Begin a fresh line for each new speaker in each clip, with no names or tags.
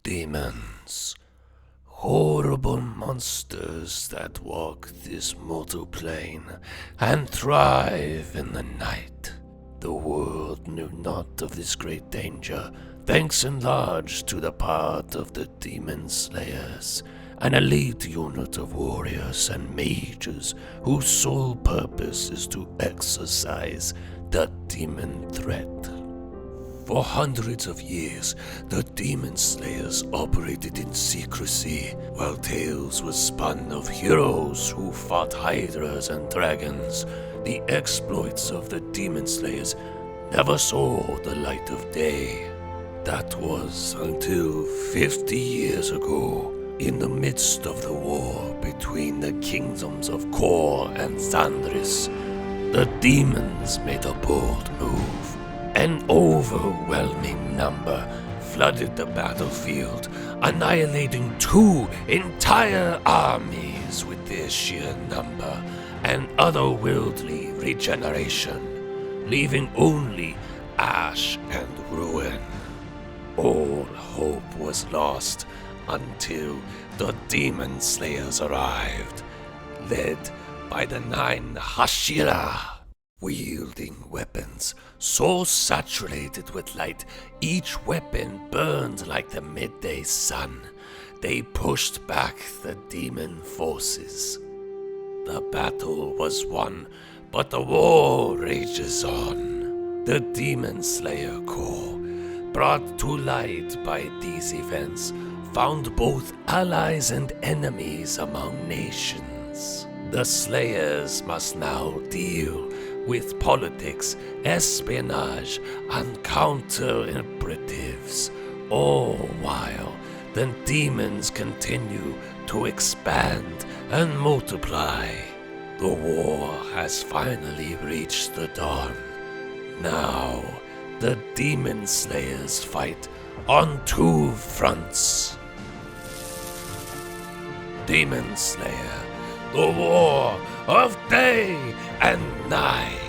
Demons. Horrible monsters that walk this mortal plane and thrive in the night. The world knew not of this great danger, thanks in large to the part of the Demon Slayers, an elite unit of warriors and mages whose sole purpose is to exorcise the demon threat. For hundreds of years, the Demon Slayers operated in secrecy, while tales were spun of heroes who fought hydras and dragons. The exploits of the Demon Slayers never saw the light of day. That was until 50 years ago, in the midst of the war between the kingdoms of Kor and Xandris, the demons made a bold move. An overwhelming number flooded the battlefield, annihilating 2 entire armies with their sheer number and otherworldly regeneration, leaving only ash and ruin. All hope was lost until the Demon Slayers arrived, led by the 9 Hashira, wielding weapons so saturated with light each weapon burned like the midday sun. They pushed back the demon forces. The battle was won, but the war rages on. The Demon Slayer Corps, brought to light by these events, found both allies and enemies among nations. The Slayers must now deal with politics, espionage, and counter-imperatives, all while the demons continue to expand and multiply. The war has finally reached the dawn. Now, the Demon Slayers fight on 2 fronts. Demon Slayer, the war of day and night.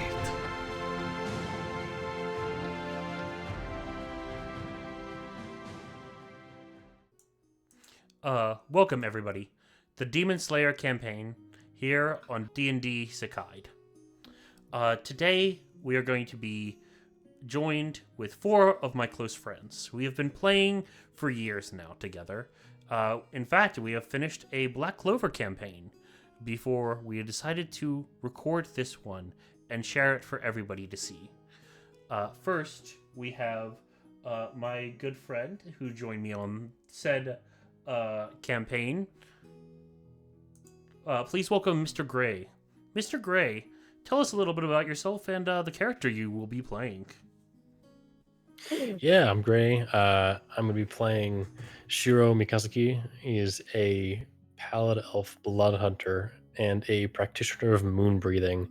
Welcome everybody. The Demon Slayer campaign here on DnDsekai. Today we are going to be joined with 4 of my close friends. We have been playing for years now together. In fact, we have finished a Black Clover campaign before we decided to record this one and share it for everybody to see. First, we have my good friend who joined me on said campaign. Please welcome Mr. Gray. Mr. Gray, tell us a little bit about yourself and the character you will be playing.
Yeah, I'm Gray. I'm going to be playing Shiro Mikazuki. He is a Pallid Elf Blood Hunter and a practitioner of moon breathing.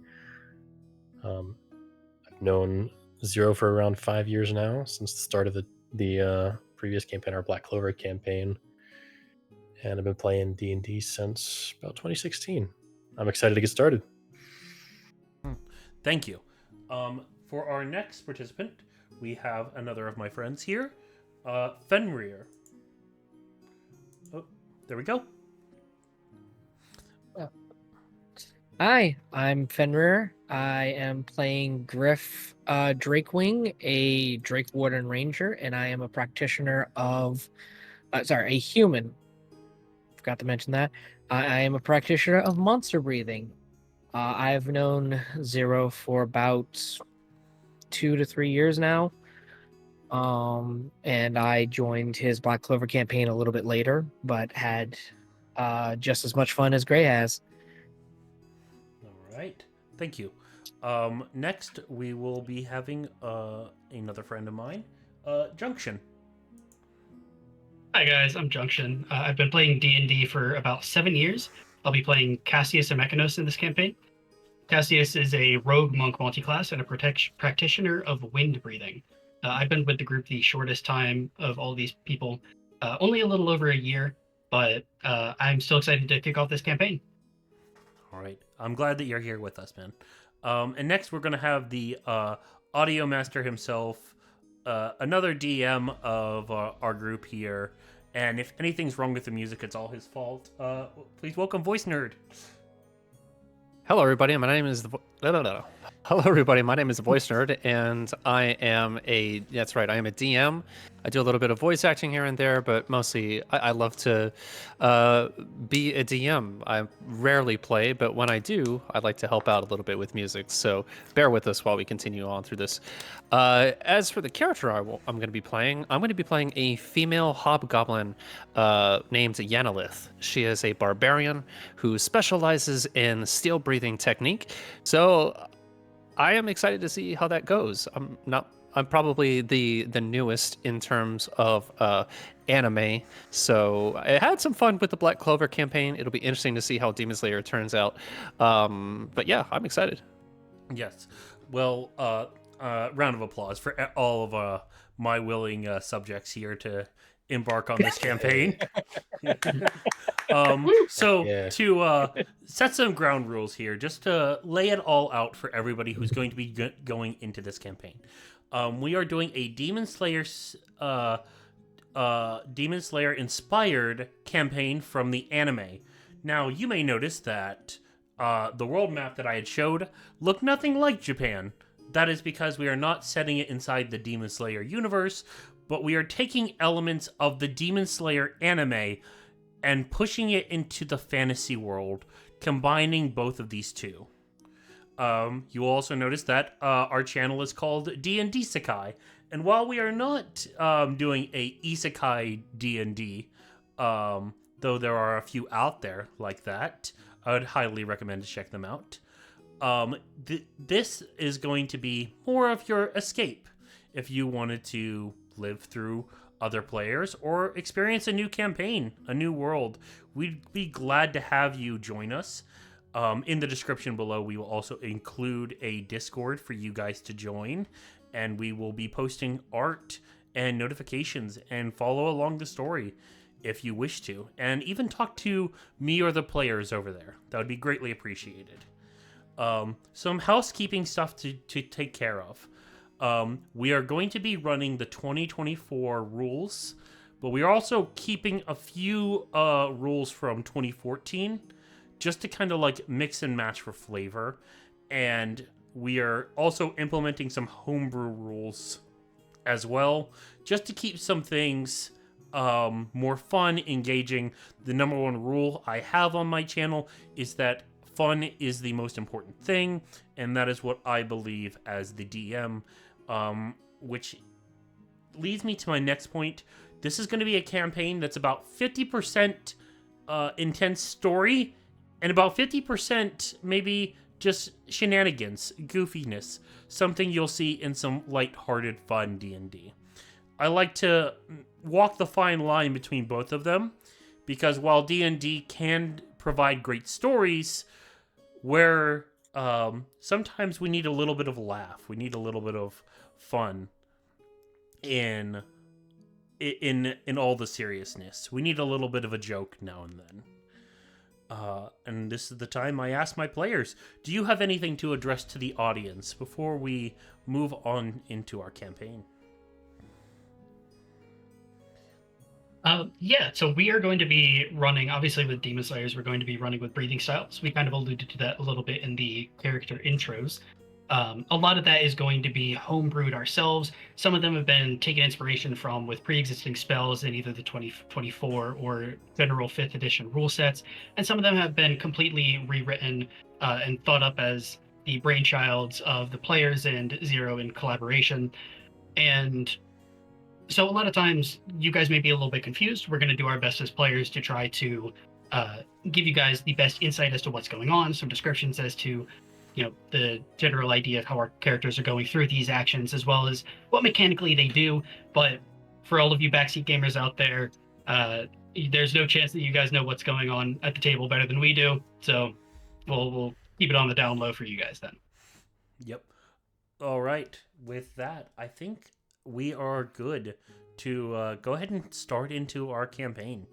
I've known Zero for around 5 years now, since the start of the previous campaign, our Black Clover campaign. And I've been playing D&D since about 2016. I'm excited to get started.
Thank you. For our next participant, we have another of my friends here, Fenrir. Oh, there we go.
Hi, I'm Fenrir. I am playing Griff Drakewing, a Drake Warden Ranger, and I am a practitioner of, a human. Forgot to mention that. I am a practitioner of monster breathing. I've known Zero for about 2 to 3 years now. And I joined his Black Clover campaign a little bit later, but had just as much fun as Gray has.
All right. Thank you. Next, we will be having another friend of mine, Junction.
Hi guys, I'm Junction. I've been playing D&D for about 7 years. I'll be playing Cassius and Mechanos in this campaign. Cassius is a rogue monk multiclass and a practitioner of wind breathing. I've been with the group the shortest time of all these people, only a little over a year, but I'm still excited to kick off this campaign.
All right. I'm glad that you're here with us, man. And next, we're going to have the audio master himself, another DM of our group here, And if anything's wrong with the music, it's all his fault. Please welcome Voice Nerd.
Hello, everybody. My name is Hello, everybody. My name is the Voice Nerd, and I am a DM. I do a little bit of voice acting here and there, but mostly I love to be a DM. I rarely play, but when I do, I like to help out a little bit with music. So bear with us while we continue on through this. As for the character I'm going to be playing, I'm going to be playing a female hobgoblin named Yanalith. She is a barbarian who specializes in steel-breathing technique. So I am excited to see how that goes. I'm probably the newest in terms of anime, so I had some fun with the Black Clover campaign. It'll be interesting to see how Demon Slayer turns out. But yeah, I'm excited.
Yes. Well, round of applause for all of my willing subjects here to embark on this campaign. To set some ground rules here, just to lay it all out for everybody who's going to be going into this campaign. We are doing a Demon Slayer inspired campaign from the anime. Now, you may notice that the world map that I had showed looked nothing like Japan. That is because we are not setting it inside the Demon Slayer universe, but we are taking elements of the Demon Slayer anime and pushing it into the fantasy world, combining both of these two. You will also notice that our channel is called DnDsekai, and while we are not doing a isekai D&D, though there are a few out there like that, I would highly recommend to check them out. This is going to be more of your escape if you wanted to live through other players or experience a new campaign, a new world. We'd be glad to have you join us. In the description below, we will also include a Discord for you guys to join, and we will be posting art and notifications, and follow along the story if you wish to, and even talk to me or the players over there. That would be greatly appreciated. Some housekeeping stuff to take care of. We are going to be running the 2024 rules, but we are also keeping a few rules from 2014 just to kind of like mix and match for flavor. And we are also implementing some homebrew rules as well, just to keep some things more fun, engaging. The number one rule I have on my channel is that fun is the most important thing, and that is what I believe as the DM. Which leads me to my next point. This is going to be a campaign that's about 50% intense story, and about 50% maybe just shenanigans, goofiness, something you'll see in some lighthearted, fun D&D. I like to walk the fine line between both of them, because while D&D can provide great stories, where sometimes we need a little bit of a laugh, we need a little bit of fun in all the seriousness. We need a little bit of a joke now and then. And this is the time I ask my players, do you have anything to address to the audience before we move on into our campaign?
So we are going to be running, obviously with Demon Slayers, we're going to be running with breathing styles. We kind of alluded to that a little bit in the character intros. A lot of that is going to be homebrewed ourselves. Some of them have been taken inspiration from with pre-existing spells in either the 2024 or general 5th edition rule sets, and some of them have been completely rewritten and thought up as the brainchilds of the players and Zero in collaboration. And so a lot of times you guys may be a little bit confused. We're going to do our best as players to try to give you guys the best insight as to what's going on, some descriptions as to the general idea of how our characters are going through these actions, as well as what mechanically they do. But for all of you backseat gamers out there, there's no chance that you guys know what's going on at the table better than we do. So we'll keep it on the down low for you guys then.
Yep. All right. With that, I think we are good to go ahead and start into our campaign.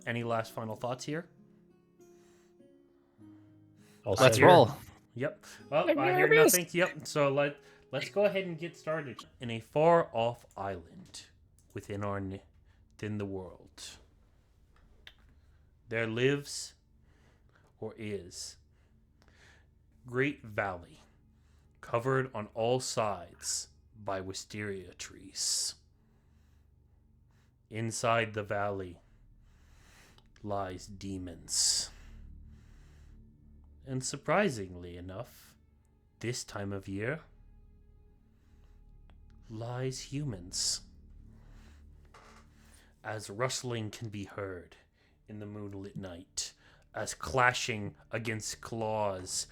Any last final thoughts here?
Let's roll.
Yep. Oh, I hear nothing. Yep. So let's go ahead and get started. In a far off island within within the world, there lives, or is, great valley, covered on all sides by wisteria trees. Inside the valley lies demons. And surprisingly enough, this time of year lies humans. As rustling can be heard in the moonlit night, as clashing against claws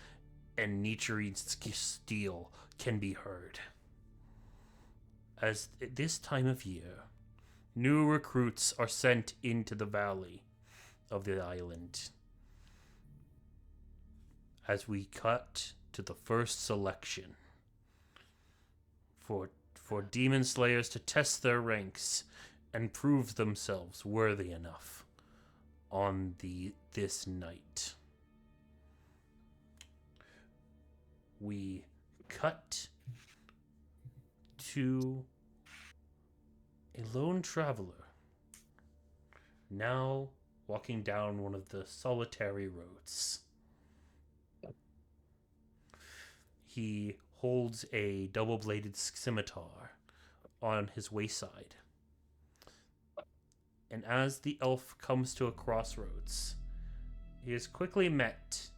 and nitrine steel can be heard. As at this time of year, new recruits are sent into the valley of the island. As we cut to the first selection for demon slayers to test their ranks and prove themselves worthy enough on this night. We cut to a lone traveler, now walking down one of the solitary roads. He holds a double-bladed scimitar on his wayside. And as the elf comes to a crossroads, he is quickly met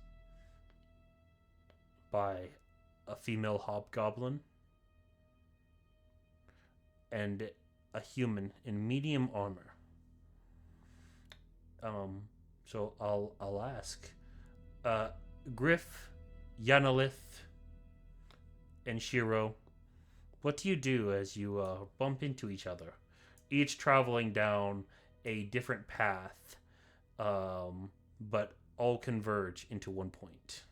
by a female hobgoblin and a human in medium armor. So I'll ask, Griff, Yanalith, and Shiro, what do you do as you bump into each other, each traveling down a different path, but all converge into one point?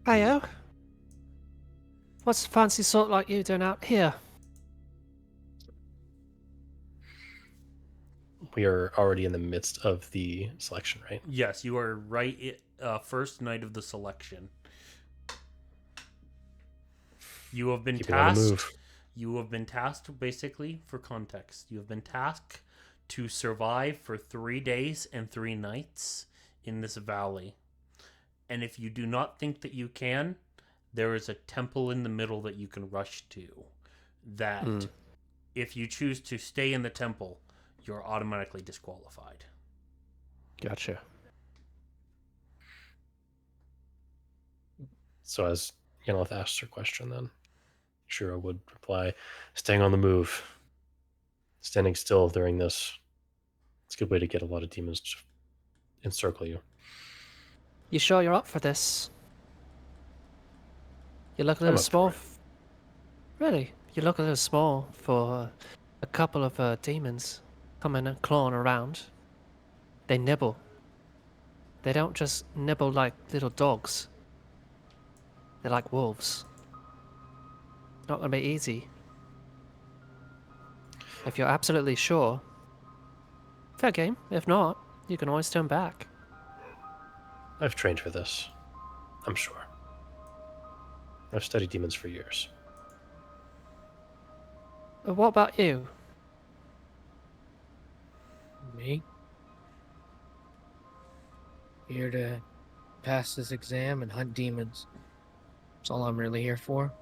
Heyo. What's a fancy sort like you doing out here?
We are already in the midst of the selection, right?
Yes, you are right. First night of the selection. You have been
Keeping on the
tasked.
move.
You have been tasked, basically, for context. You have been tasked to survive for 3 days and 3 nights in this valley. And if you do not think that you can, there is a temple in the middle that you can rush to. That, if you choose to stay in the temple, you're automatically disqualified.
Gotcha.
So as Yanalith asks her question, then Shiro would reply, staying on the move, standing still during this. It's a good way to get a lot of demons to encircle you.
You sure you're up for this? You look a
I'm
little
up
small.
for
Really? You look a little small for a couple of demons coming and clawing around. They nibble. They don't just nibble like little dogs. They're like wolves. It's not going to be easy. If you're absolutely sure, fair game. If not, you can always turn back.
I've trained for this, I'm sure. I've studied demons for years.
But what about you?
Me? Here to pass this exam and hunt demons. That's all I'm really here for.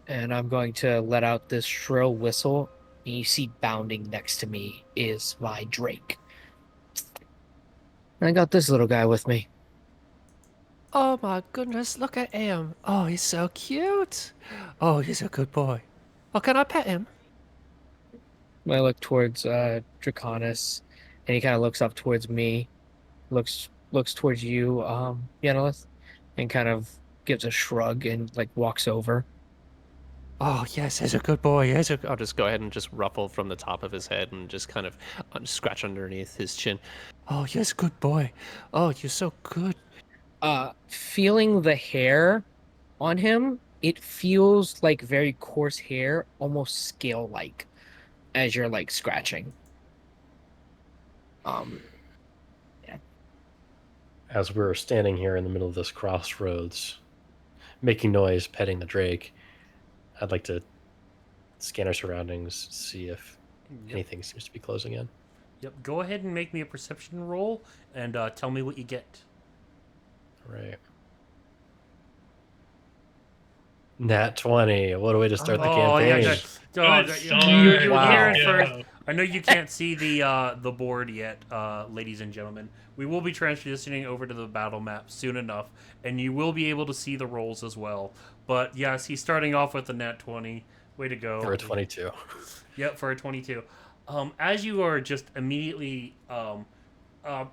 And I'm going to let out this shrill whistle. And you see bounding next to me is my Drake. And I got this little guy with me.
Oh my goodness, look at him. Oh, he's so cute. Oh, he's a good boy. Oh, can I pet him?
I look towards Draconis, and he kind of looks up towards me, looks towards you, Yenilith, and kind of gives a shrug and like walks over.
Oh, yes, he's a good boy. I'll just go ahead and just ruffle from the top of his head and just kind of scratch underneath his chin. Oh, yes, good boy. Oh, you're so good.
Feeling the hair on him, it feels like very coarse hair, almost scale-like, as you're like scratching. Yeah.
As we're standing here in the middle of this crossroads, making noise, petting the drake, I'd like to scan our surroundings, see if
Yep.
anything seems to be closing in.
Yep. Go ahead and make me a perception roll and tell me what you get.
Right. Nat 20. What a way to start the campaign.
Yeah.
Good
You're
Wow.
here
start.
first.
Yeah.
I know you can't see the board yet, ladies and gentlemen. We will be transitioning over to the battle map soon enough, and you will be able to see the rolls as well. But yes, he's starting off with the nat 20. Way to go.
For a 22.
Yep, for a 22. As you are just immediately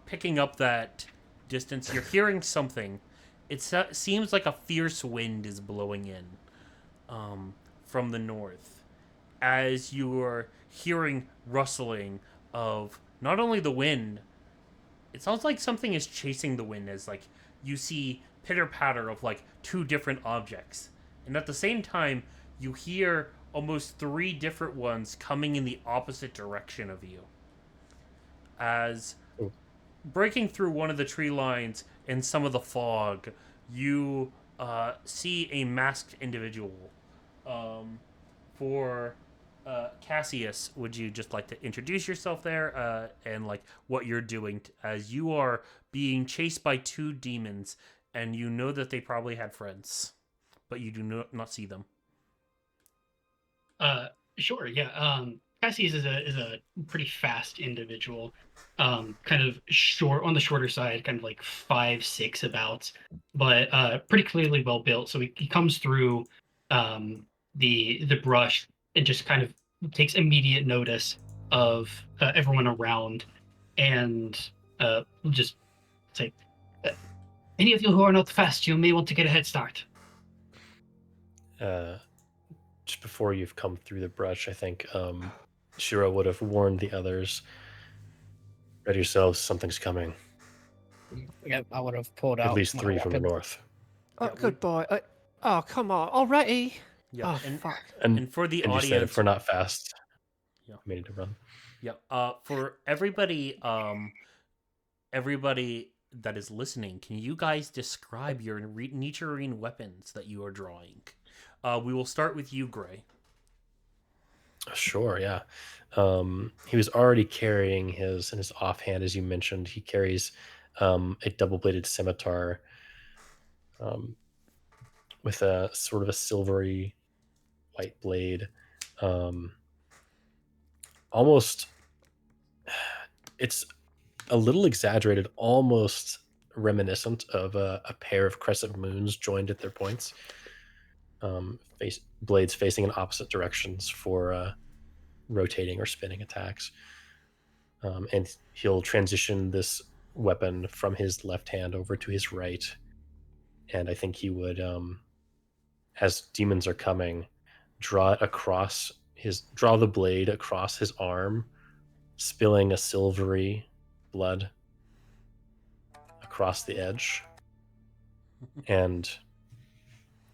picking up that distance, you're hearing something. It seems like a fierce wind is blowing in from the north. As you are hearing rustling of not only the wind, it sounds like something is chasing the wind as like you see pitter patter of like two different objects. And at the same time, you hear almost three different ones coming in the opposite direction of you. As breaking through one of the tree lines in some of the fog, you see a masked individual. For Cassius, would you just like to introduce yourself there and like what you're doing as you are being chased by two demons and you know that they probably had friends, but you do not see them?
Sure. Yeah. Cassius is a pretty fast individual. Kind of short on the shorter side, kind of like 5'6" about, but pretty clearly well built. So he comes through the brush and just kind of takes immediate notice of everyone around, and just say, "Any of you who are not fast, you may want to get a head start."
Just before you've come through the brush, I think Shiro would have warned the others. Ready yourselves, something's coming.
Yep, I would have pulled out
At least
my
3 from the
weapon.
north.
Oh,
Yeah,
good boy. Oh, come on. Already?
Yeah,
Oh,
and
fuck.
and for the
and you said if
audience,
we're not fast,
Yeah.
we need to run.
yeah, for everybody, everybody that is listening, can you guys describe your Nichirin weapons that you are drawing? We will start with you, Gray.
Sure, yeah. He was already carrying in his offhand, as you mentioned. He carries a double-bladed scimitar with a sort of a silvery white blade. Almost, it's a little exaggerated, almost reminiscent of a pair of crescent moons joined at their points. Blades facing in opposite directions for rotating or spinning attacks. And he'll transition this weapon from his left hand over to his right. And I think he would, as demons are coming, draw the blade across his arm, spilling a silvery blood across the edge, and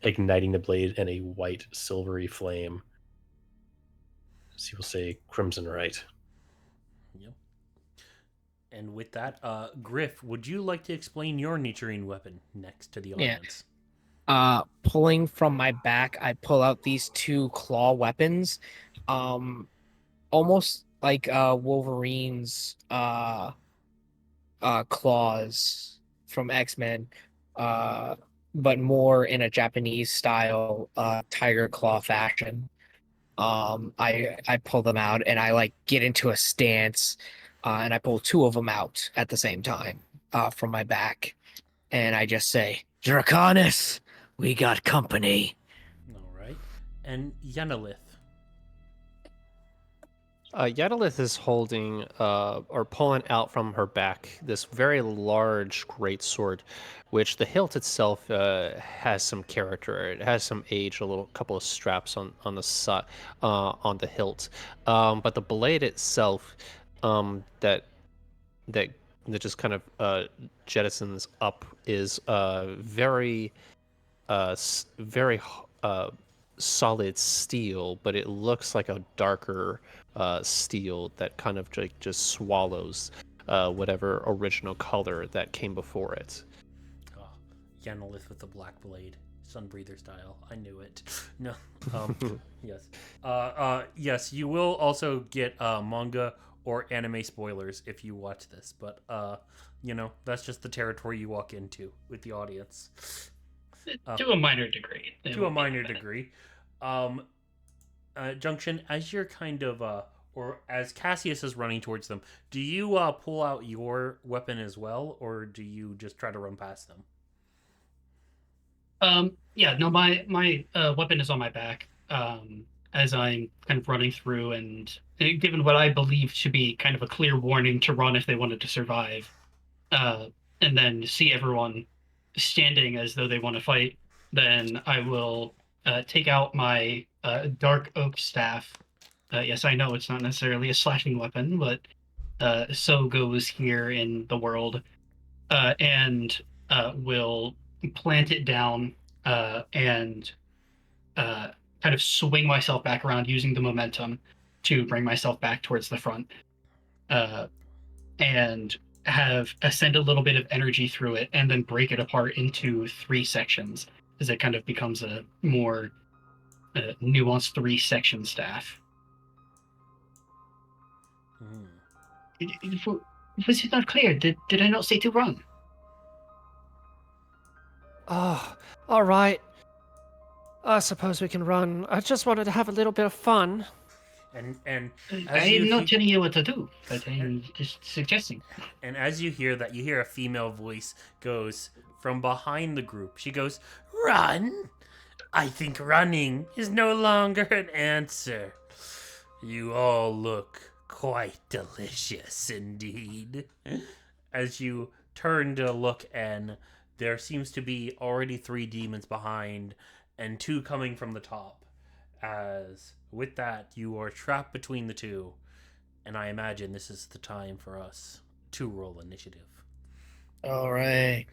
igniting the blade in a white silvery flame. So he will say, "Crimson right."
Yep. And with that, Griff, would you like to explain your Nichirin weapon next to the
Yeah.
audience?
Pulling from my back, I pull out these two claw weapons, almost like Wolverine's claws from X-Men, but more in a Japanese style tiger claw fashion. I pull them out and I like get into a stance, and I pull two of them out at the same time from my back, and I just say, "Draconis, we got company."
All right. And Yenilith.
Yadalith is holding or pulling out from her back this very large great sword, which the hilt itself has some character. It has some age, a couple of straps on the side on the hilt, but the blade itself that just kind of jettisons up is very solid steel, but it looks like a darker steel that kind of just swallows whatever original color that came before it.
Oh, Yenilith with the black blade. Sunbreather style. I knew it. No. Yes. Yes, you will also get manga or anime spoilers if you watch this, but that's just the territory you walk into with the audience.
To a minor degree.
To a minor degree. Junction, as you're kind of or as Cassius is running towards them, do you pull out your weapon as well, or do you just try to run past them?
Yeah, no, my weapon is on my back as I'm kind of running through, and given what I believe to be kind of a clear warning to run if they wanted to survive, and then see everyone standing as though they want to fight, then I will take out my dark oak staff. Yes, I know it's not necessarily a slashing weapon, but so goes here in the world, and will plant it down and kind of swing myself back around using the momentum to bring myself back towards the front, and send a little bit of energy through it, and then break it apart into 3 sections as it kind of becomes a more nuanced 3-section staff. Was it not clear? Did I not say to run?
Oh, all right. I suppose we can run. I just wanted to have a little bit of fun.
And
I'm not telling you what to do, but I'm just suggesting.
And as you hear that, you hear a female voice goes from behind the group. She goes, "Run? I think running is no longer an answer. You all look quite delicious indeed." As you turn to look, and there seems to be already 3 demons behind and 2 coming from the top. As with that, you are trapped between the 2. And I imagine this is the time for us to roll initiative.
All right.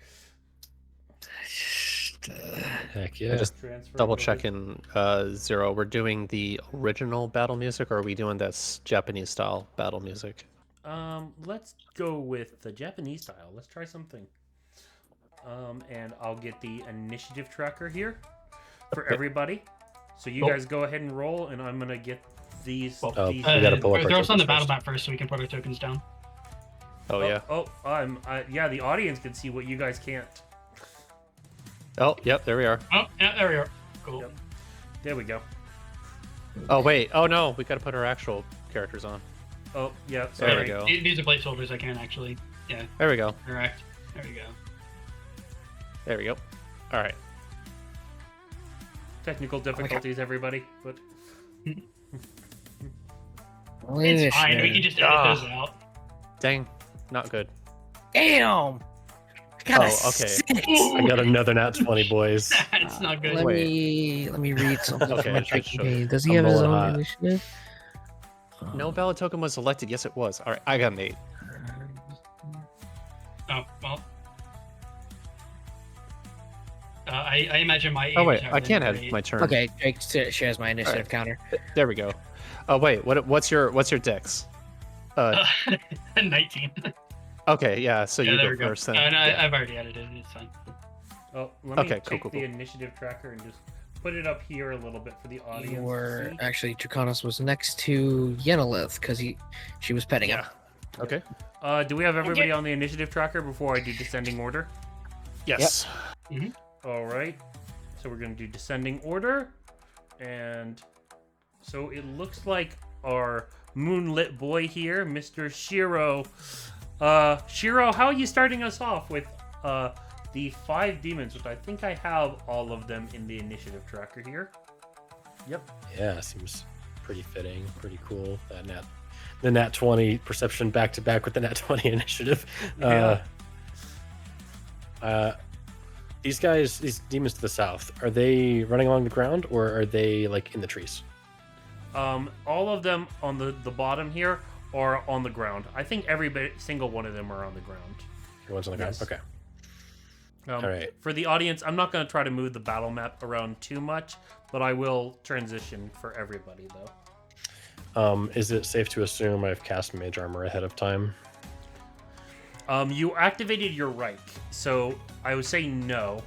Heck yeah.
Just double checking, Zero. We're doing the original battle music, or are we doing this Japanese style battle music?
Let's go with the Japanese style. Let's try something. And I'll get the initiative tracker here for everybody. So you guys go ahead and roll, and I'm gonna get these.
We gotta pull up our
throw us on the
tokens
battle
first.
map first so we can put our tokens down.
Oh, yeah.
Yeah, the audience can see what you guys can't.
Oh, yep, there we are.
Oh, yeah, there we are. Cool.
Yep. There we go.
Oh, wait. Oh, no, we gotta put our actual characters on.
Oh, yeah.
There
Sorry.
we go.
These are placeholders. I can't actually. Yeah,
There we go.
correct. There we go.
There we go. All right.
Technical difficulties, everybody. But
It's fine. We can just edit those out.
Dang. Not good.
Damn. Got a
Oh, okay.
6.
I got another nat 20, boys.
It's not good.
Let
Wait.
me read something
Okay,
from my
just
drinking
show-
page. Does he
I'm
have his
rolling
own
hot.
initiative?
No ballot token was selected. Yes, it was. All right, I got an 8.
Oh well. I imagine my.
Oh,
age
wait.
has
I can't
been
have
great.
my turn.
Okay, Jake shares my initiative
Alright.
counter.
There we go. Oh, wait. What's your dex?
19.
Okay, yeah, so
Yeah,
you
there
go
we go.
first then.
No,
Yeah.
I've already edited it. It's fine.
oh, let me
Okay,
take
cool.
the initiative tracker and just put it up here a little bit for the audience.
You
to
were
see.
actually Draconis was next to Yenilith because she was petting him.
Okay.
Do we have everybody on the initiative tracker before I do descending order?
Yes.
All right. So we're going to do descending order. And so it looks like our moonlit boy here, Mr. Shiro. Shiro, how are you starting us off with the 5 demons, which I think I have all of them in the initiative tracker here. Yep.
Yeah, seems pretty fitting, pretty cool. The nat 20 perception back to back with the nat 20 initiative.
Yeah.
These demons to the south, are they running along the ground or are they like in the trees?
All of them on the bottom here are on the ground. I think every single one of them are on the ground.
Everyone's on the ground.
Yes.
Okay.
All
right.
For the audience, I'm not going to try to move the battle map around too much, but I will transition for everybody though.
Is it safe to assume I've cast mage armor ahead of time?
You activated your Reich, so I would say no.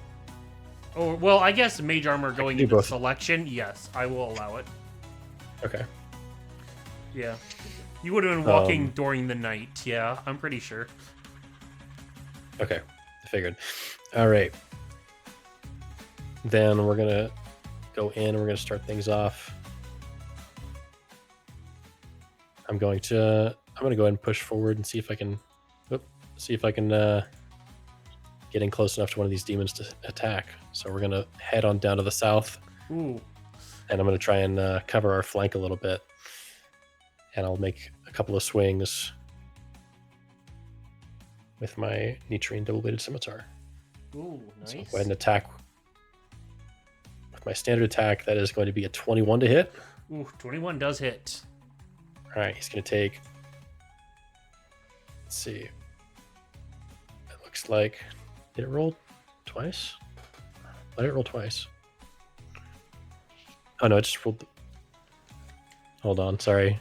Or, well, I guess mage armor going
do
into
both.
selection, yes, I will allow it.
Okay.
Yeah. You would have been walking during the night, yeah, I'm pretty sure.
Okay. I figured. All right. Then we're going to go in and we're going to start things off. I'm going to go ahead and push forward and see if I can get in close enough to one of these demons to attack. So we're going to head on down to the south.
Ooh.
And I'm going to try and cover our flank a little bit. And I'll make a couple of swings with my Nitrine double-bladed scimitar.
Ooh, nice.
So I'll go ahead and attack with my standard attack. That is going to be a 21 to hit.
Ooh, 21 does hit.
All right, he's going to take... Let's see. It looks like... Did it roll twice? Let it roll twice. Oh, no, it just rolled... Hold on, sorry.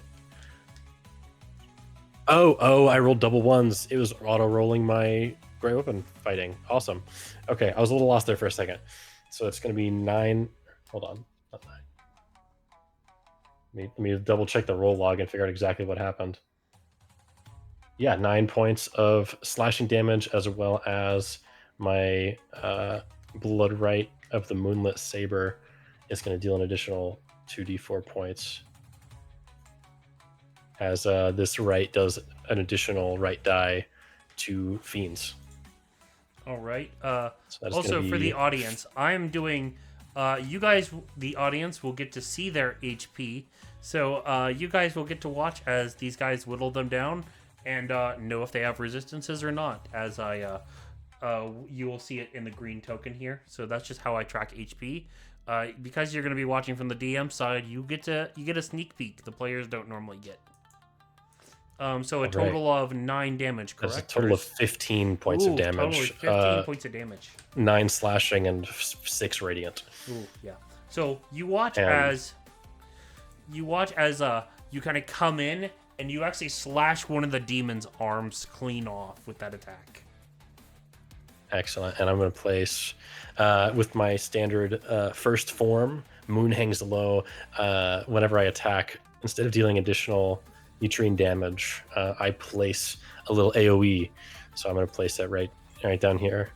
Oh, I rolled double ones. It was auto-rolling my Great Weapon fighting. Awesome. Okay, I was a little lost there for a second. So it's going to be 9... Hold on, not 9. Let me double-check the roll log and figure out exactly what happened. Yeah, 9 points of slashing damage, as well as my Blood Right of the Moonlit Saber is going to deal an additional 2d4 points. As this right does an additional right die to fiends.
All right.
So that's
Also,
gonna
for the
be...
audience, I am doing... you guys, the audience, will get to see their HP. So you guys will get to watch as these guys whittle them down and know if they have resistances or not. As you will see it in the green token here. So that's just how I track HP. Because you're going to be watching from the DM side, you get a sneak peek the players don't normally get. So a total of 9 damage, correct?
That's a total of 15 points of damage.
Total of 15 points of damage.
9 slashing and 6 radiant.
Ooh, yeah. So you watch as you kind of come in and you actually slash one of the demon's arms clean off with that attack.
Excellent. And I'm going to place, with my standard first form, Moon Hangs Low, whenever I attack, instead of dealing additional Nitrine damage, I place a little AoE. So I'm going to place that right down here.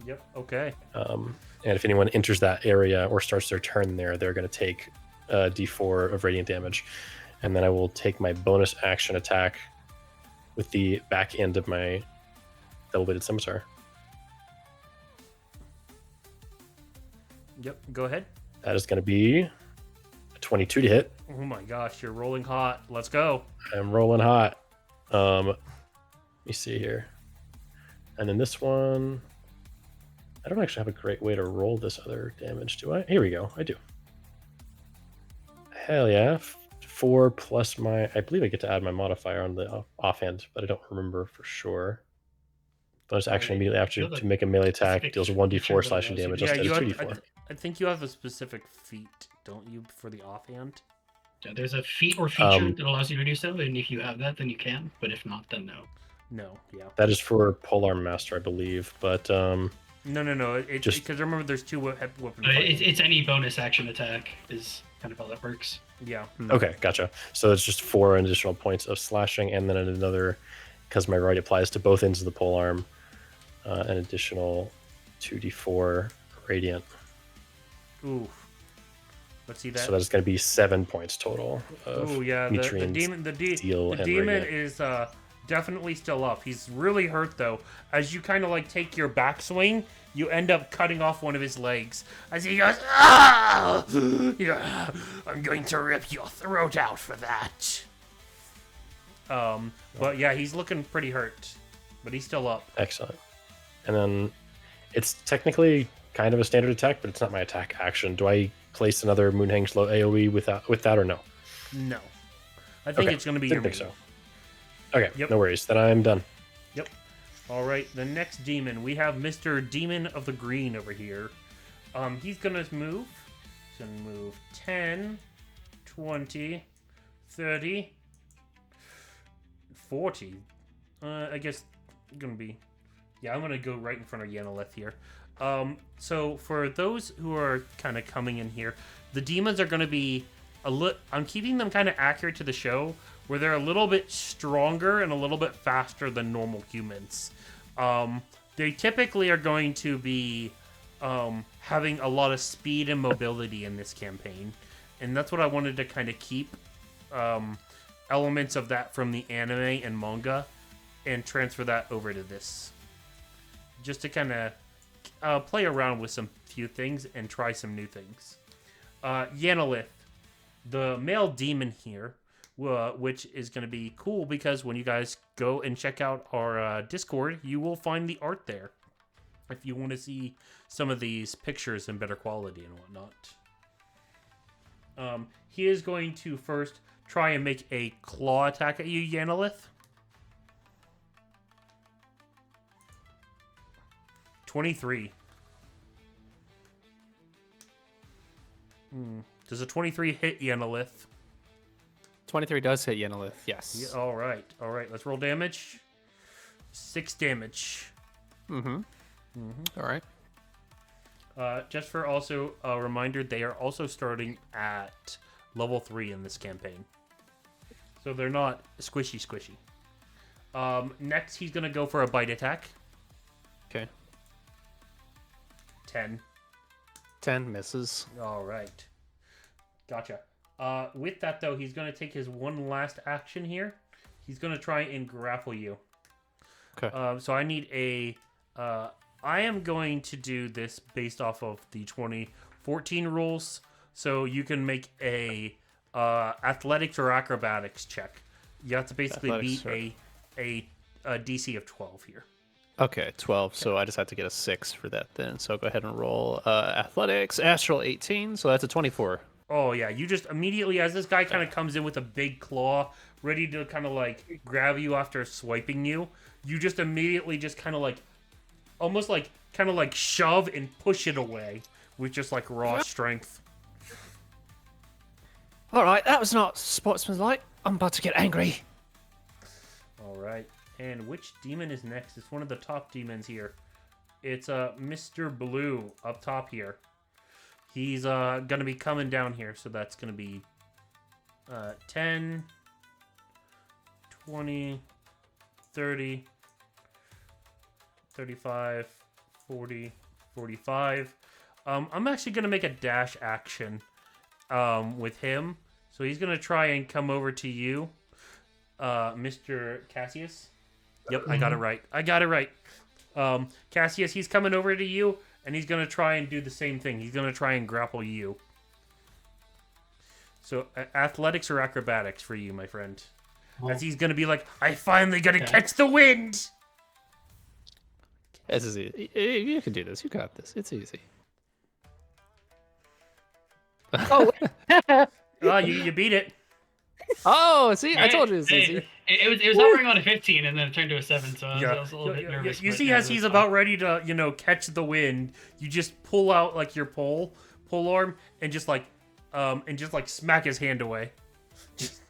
Yep, okay.
And if anyone enters that area or starts their turn there, they're going to take d4 of radiant damage. And then I will take my bonus action attack with the back end of my double-bladed scimitar.
Yep, go ahead.
That is going to be a 22 to hit.
Oh my gosh, you're rolling hot. Let's go.
I'm rolling hot. Let me see here. And then this one, I don't actually have a great way to roll this other damage, do I? Here we go. I do. Hell yeah. 4 plus my... I believe I get to add my modifier on the offhand, but I don't remember for sure. Bonus action immediately after to make a melee attack deals 1d4 slashing damage instead of 2d4.
I think you have a specific feat, don't you, for the offhand?
Yeah, there's a feat or feature that allows you to do so, and if you have that, then you can. But if not, then no.
No, yeah.
That is for Polearm Master, I believe, but...
No. Because remember, there's 2 weapon.
It's any bonus action attack is kind of how that works.
Yeah.
Okay, gotcha. So it's just 4 additional points of slashing, and then another, because my right applies to both ends of the polearm, an additional 2d4 radiant.
Ooh. Let's see that.
So that's going to be 7 points total.
Oh yeah, the demon. The demon is definitely still up. He's really hurt though. As you kind of like take your backswing, you end up cutting off one of his legs. As he goes, "Ah! Yeah, I'm going to rip your throat out for that." But yeah, he's looking pretty hurt, but he's still up.
Excellent. And then it's technically kind of a standard attack, but it's not my attack action. Do I place another Moonhang's Low AoE with that or no?
No. I think it's going to be your
think so. Okay, no worries. Then I'm done.
Yep. All right, the next demon. We have Mr. Demon of the Green over here. He's going to move. He's going to move 10, 20, 30, 40. I guess going to be... Yeah, I'm going to go right in front of Yanaleth here. So for those who are kind of coming in here, the demons are going to be I'm keeping them kind of accurate to the show, where they're a little bit stronger and a little bit faster than normal humans. They typically are going to be having a lot of speed and mobility in this campaign, and that's what I wanted to kind of keep elements of that from the anime and manga and transfer that over to this, just to kind of play around with some few things and try some new things. Yanalith, the male demon here, which is going to be cool because when you guys go and check out our Discord, you will find the art there if you want to see some of these pictures in better quality and whatnot. He is going to first try and make a claw attack at you, Yanalith. 23. Does a 23 hit Yanalith?
23 does hit Yenilith, yes.
Yeah, all right. Let's roll damage. 6 damage.
All right.
Just for also a reminder, they are also starting at level 3 in this campaign. So they're not squishy. Next, he's going to go for a bite attack.
Okay.
10.
10 misses.
All right. Gotcha. With that, though, he's going to take his one last action here. He's going to try and grapple you.
Okay.
So I need a... I am going to do this based off of the 2014 rules. So you can make a athletics or acrobatics check. You have to basically beat a DC of 12 here.
Okay, 12. So I just have to get a 6 for that then. So go ahead and roll athletics. Astral 18. So that's a 24.
Oh, yeah. You just immediately, as this guy kind of comes in with a big claw, ready to kind of like grab you after swiping you, you just immediately just kind of like, almost like, kind of like shove and push it away with just like raw strength.
All right, that was not sportsmanlike. I'm about to get angry.
All right. And which demon is next? It's one of the top demons here. It's Mr. Blue up top here. He's going to be coming down here, so that's going to be 10, 20, 30, 35, 40, 45. I'm actually going to make a dash action with him. So he's going to try and come over to you, Mr. Cassius. Yep, I got it right. Cassius, he's coming over to you, and he's going to try and do the same thing. He's going to try and grapple you. So, athletics or acrobatics for you, my friend. As he's going to be like, I finally got to catch the wind!
This is easy. You can do this. You got this. It's easy.
Oh,
You beat it.
Oh, see? I
Right?
told you it's easy.
It was hovering on a 15 and then it turned to a 7, so I was a little bit nervous.
You
but,
see,
yeah,
as
it was
he's
fine.
about ready to, catch the wind, you just pull out like your pole arm, and just like smack his hand away. Just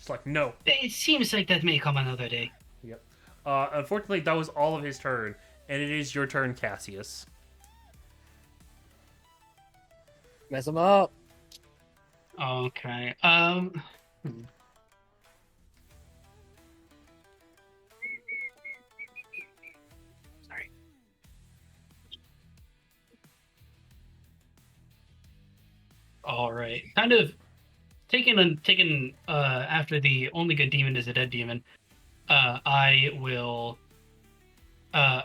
like no.
It seems like that may come another day.
Yep. Unfortunately, that was all of his turn, and it is your turn, Cassius.
mess him up.
Okay. Sorry. All right. Kind of taken after the only good demon is a dead demon. I will. I'm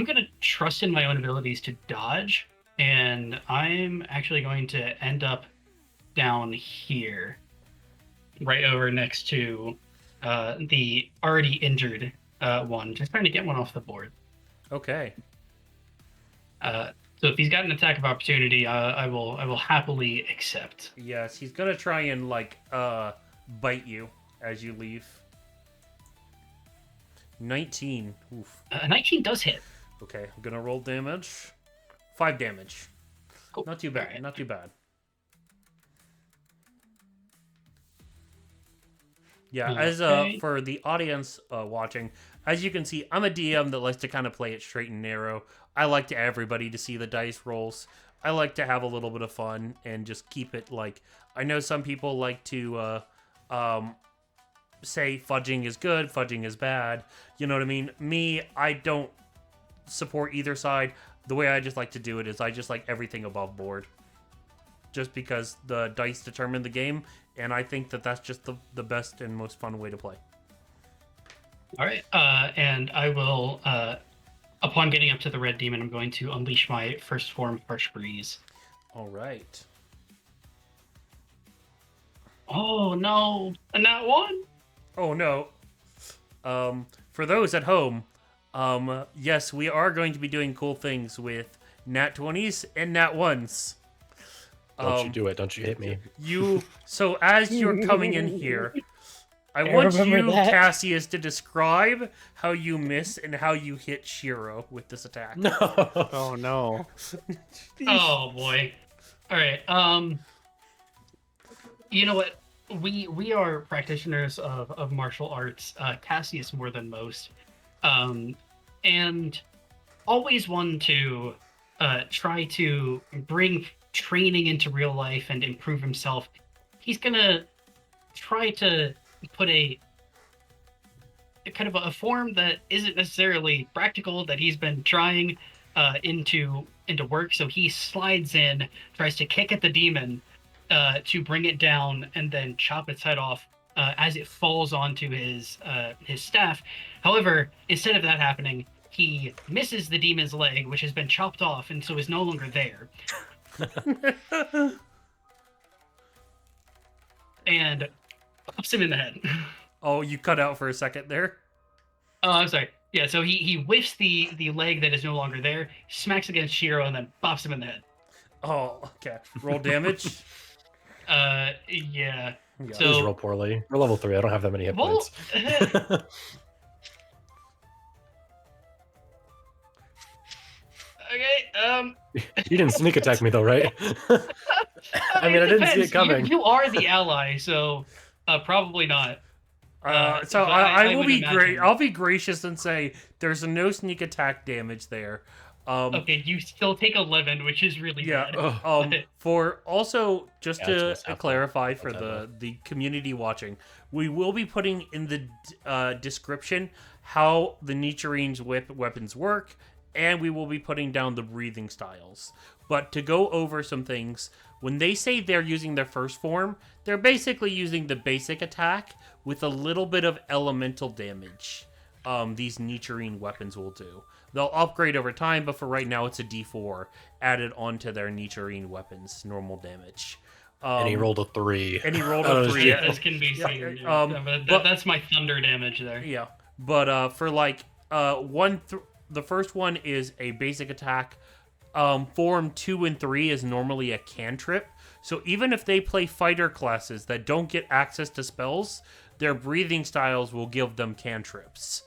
gonna trust in my own abilities to dodge, and I'm actually going to end up down here, right over next to the already injured one, just trying to get one off the board.
Okay.
So if he's got an attack of opportunity, I will happily accept.
Yes, he's gonna try and bite you as you leave. 19. Oof.
19 does hit.
Okay, I'm gonna roll damage. 5 damage.
Cool.
Not too bad.
Alright.
Not too bad. Yeah,
Okay.
as for the audience watching, as you can see, I'm a DM that likes to kind of play it straight and narrow. I like to everybody to see the dice rolls. I like to have a little bit of fun and just keep it like. I know some people like to say fudging is good, fudging is bad. You know what I mean? Me, I don't support either side. The way I just like to do it is I just like everything above board. Just because the dice determine the game, and I think that that's just the best and most fun way to play.
All right. And I will, upon getting up to the red demon, I'm going to unleash my first form, Harsh Breeze.
All right.
Oh no, a nat one.
Oh no. For those at home, yes, we are going to be doing cool things with nat 20s and nat 1s.
Don't you do it. Don't you hit me.
So as you're coming in here, I want
remember
you,
that.
Cassius, to describe how you miss and how you hit Shiro with this attack.
No.
Oh no.
Oh boy. All right. You know what? We are practitioners of martial arts. Cassius more than most, and always one to try to bring training into real life and improve himself. He's gonna try to put a kind of a form that isn't necessarily practical that he's been trying into work. So he slides in, tries to kick at the demon to bring it down, and then chop its head off as it falls onto his staff. However, instead of that happening, he misses the demon's leg, which has been chopped off, and so is no longer there. And pops him in the head.
Oh, you cut out for a second there.
Oh, I'm sorry. Yeah, so he whiffs the leg that is no longer there, smacks against Shiro, and then pops him in the head.
Oh, okay. Roll damage.
Yeah.
Yeah.
Please
So
roll poorly. We're level 3. I don't have that many hit
Well,
points.
okay.
You didn't sneak attack me though, right? I mean, I didn't see
depends.
it coming.
You are the ally, so probably not.
So
but
I will
would
be
imagine-
great. I'll be gracious and say there's no sneak attack damage there.
Okay, you still take 11, which is really
Yeah.
bad.
For also just
Yeah,
to
it's half
clarify
that.
for
That's
the community watching, we will be putting in the description how the Nichirin's weapons work, and we will be putting down the breathing styles. But to go over some things, when they say they're using their first form, they're basically using the basic attack with a little bit of elemental damage. These Nichirin weapons will do. They'll upgrade over time, but for right now, it's a D4 added onto their Nichirin weapons normal damage.
And he rolled a 3.
And he rolled
Oh,
a 3.
shit.
As can be seen.
Yeah, but-
That's my thunder damage there.
Yeah, but for like the first one is a basic attack. Form 2 and 3 is normally a cantrip. So even if they play fighter classes that don't get access to spells, their breathing styles will give them cantrips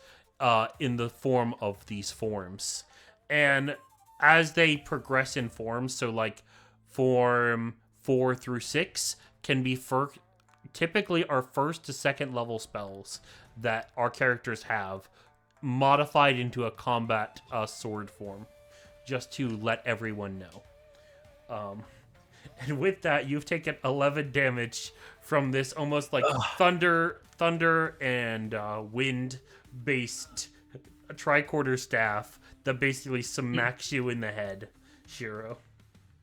in the form of these forms. And as they progress in forms, so like form 4 through 6 can be typically our first to second level spells that our characters have modified into a combat sword form, just to let everyone know. And with that, you've taken 11 damage from this almost like thunder and wind based tricorder staff that basically smacks you in the head, Shiro.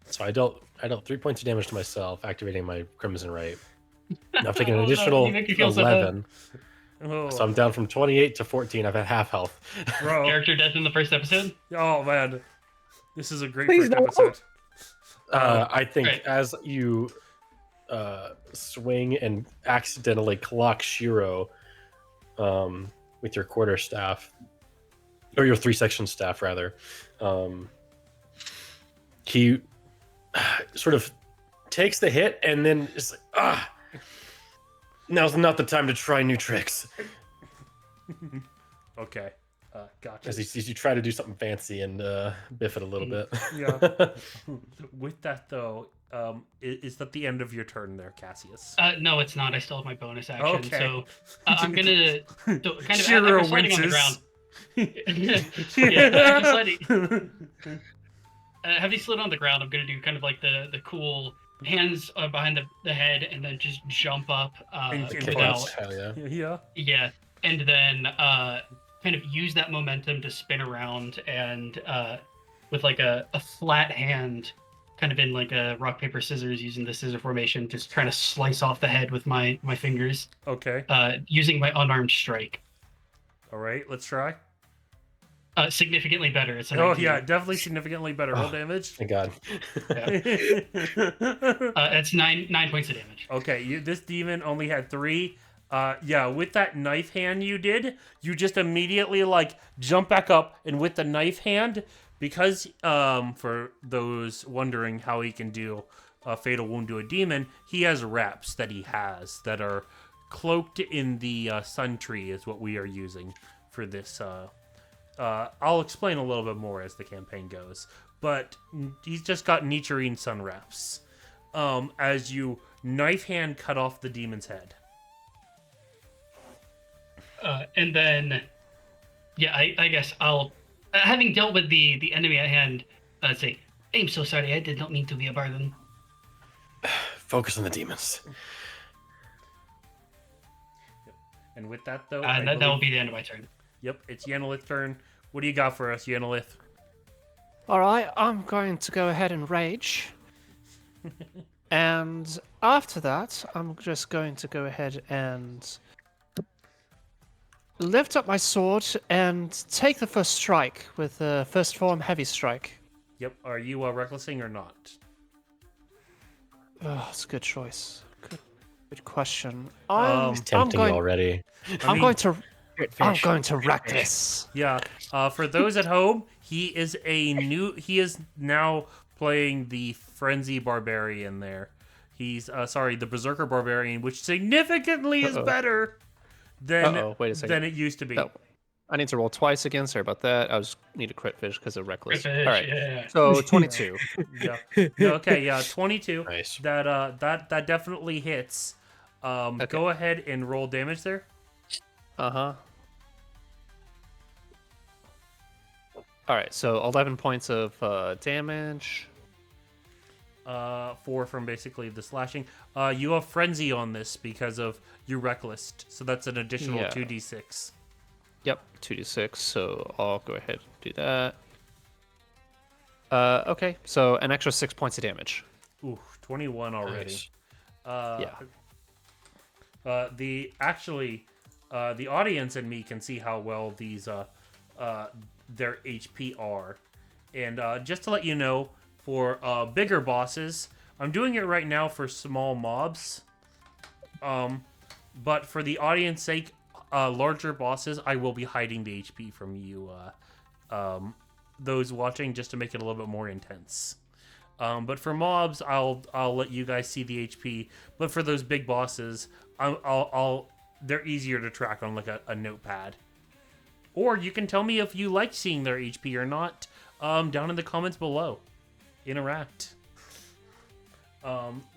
So I dealt 3 points of damage to myself, activating my Crimson Right. Now I've taken an
Oh, no,
additional
you make me feel so bad.
11.
Oh,
So I'm down from 28 to 14. I've had half health.
bro.
Character death in the first episode.
Oh man, this is a great
Please
first
no.
episode.
I think
Right.
as you swing and accidentally clock Shiro with your quarter staff, or your 3-section staff rather, he sort of takes the hit and then is like, now's not the time to try new tricks.
Okay. Gotcha.
As you try to do something fancy and biff it a little bit.
Yeah. With that though, is that the end of your turn there, Cassius?
No, it's not. I still have my bonus action.
Okay.
So I'm gonna kind of
Shiro
after sliding on the
winces.
ground. Yeah, after sliding. Having slid on the ground, I'm gonna do kind of like the cool hands behind the head, and then just jump up
And
without.
Hell yeah.
Yeah.
Yeah, and then kind of use that momentum to spin around and with like a flat hand, kind of in like a rock paper scissors, using the scissor formation, just trying to slice off the head with my fingers,
Okay.
using my unarmed strike.
All right. Let's try.
Significantly better. It's a
Oh
19.
yeah, definitely significantly better. Roll damage.
Thank God.
That's nine points of damage.
Okay, this demon only had 3. Yeah, with that knife hand you did, you just immediately like jump back up, and with the knife hand, because for those wondering how he can do a fatal wound to a demon, he has reps that he has that are cloaked in the sun tree is what we are using for this. I'll explain a little bit more as the campaign goes, but he's just got Nichirin sun reps. As you knife hand cut off the demon's head.
And then, yeah, I guess I'll, having dealt with the enemy at hand, say, I'm so sorry, I did not mean to be a burden.
Focus on the demons.
And with that, though,
That will be the end of my turn.
Yep, it's Yenilith's turn. What do you got for us, Yenilith?
All right, I'm going to go ahead and rage. And after that, I'm just going to go ahead and lift up my sword and take the first strike with the first form heavy strike.
Yep, are you recklessing or not?
Oh, it's a good choice. Good question.
It's tempting
going,
already.
I'm going to
Crit fish.
wreck this.
Yeah, for those at home, he is now playing the Frenzy Barbarian there. He's, the Berserker Barbarian, which significantly is better than,
wait a second.
than it used to be.
Oh, I need to roll twice again. Sorry about that. I need a crit fish because of reckless.
Crit fish,
All right.
yeah.
So 22.
Yeah. Okay, yeah, 22.
Nice.
That definitely hits. Go ahead and roll damage there.
Uh-huh. All right, so 11 points of damage.
4 from basically the slashing. You have frenzy on this because of your reckless, so that's an additional 2d6.
Yep, 2d6, so I'll go ahead and do that. Okay, so an extra 6 points of damage.
Ooh, 21 already.
Nice.
The audience and me can see how well these their HP are, and just to let you know, for bigger bosses, I'm doing it right now for small mobs. But for the audience sake, larger bosses, I will be hiding the HP from you, those watching, just to make it a little bit more intense. But for mobs, I'll let you guys see the HP. But for those big bosses, they're easier to track on like a notepad. Or you can tell me if you like seeing their HP or not, down in the comments below. Interact.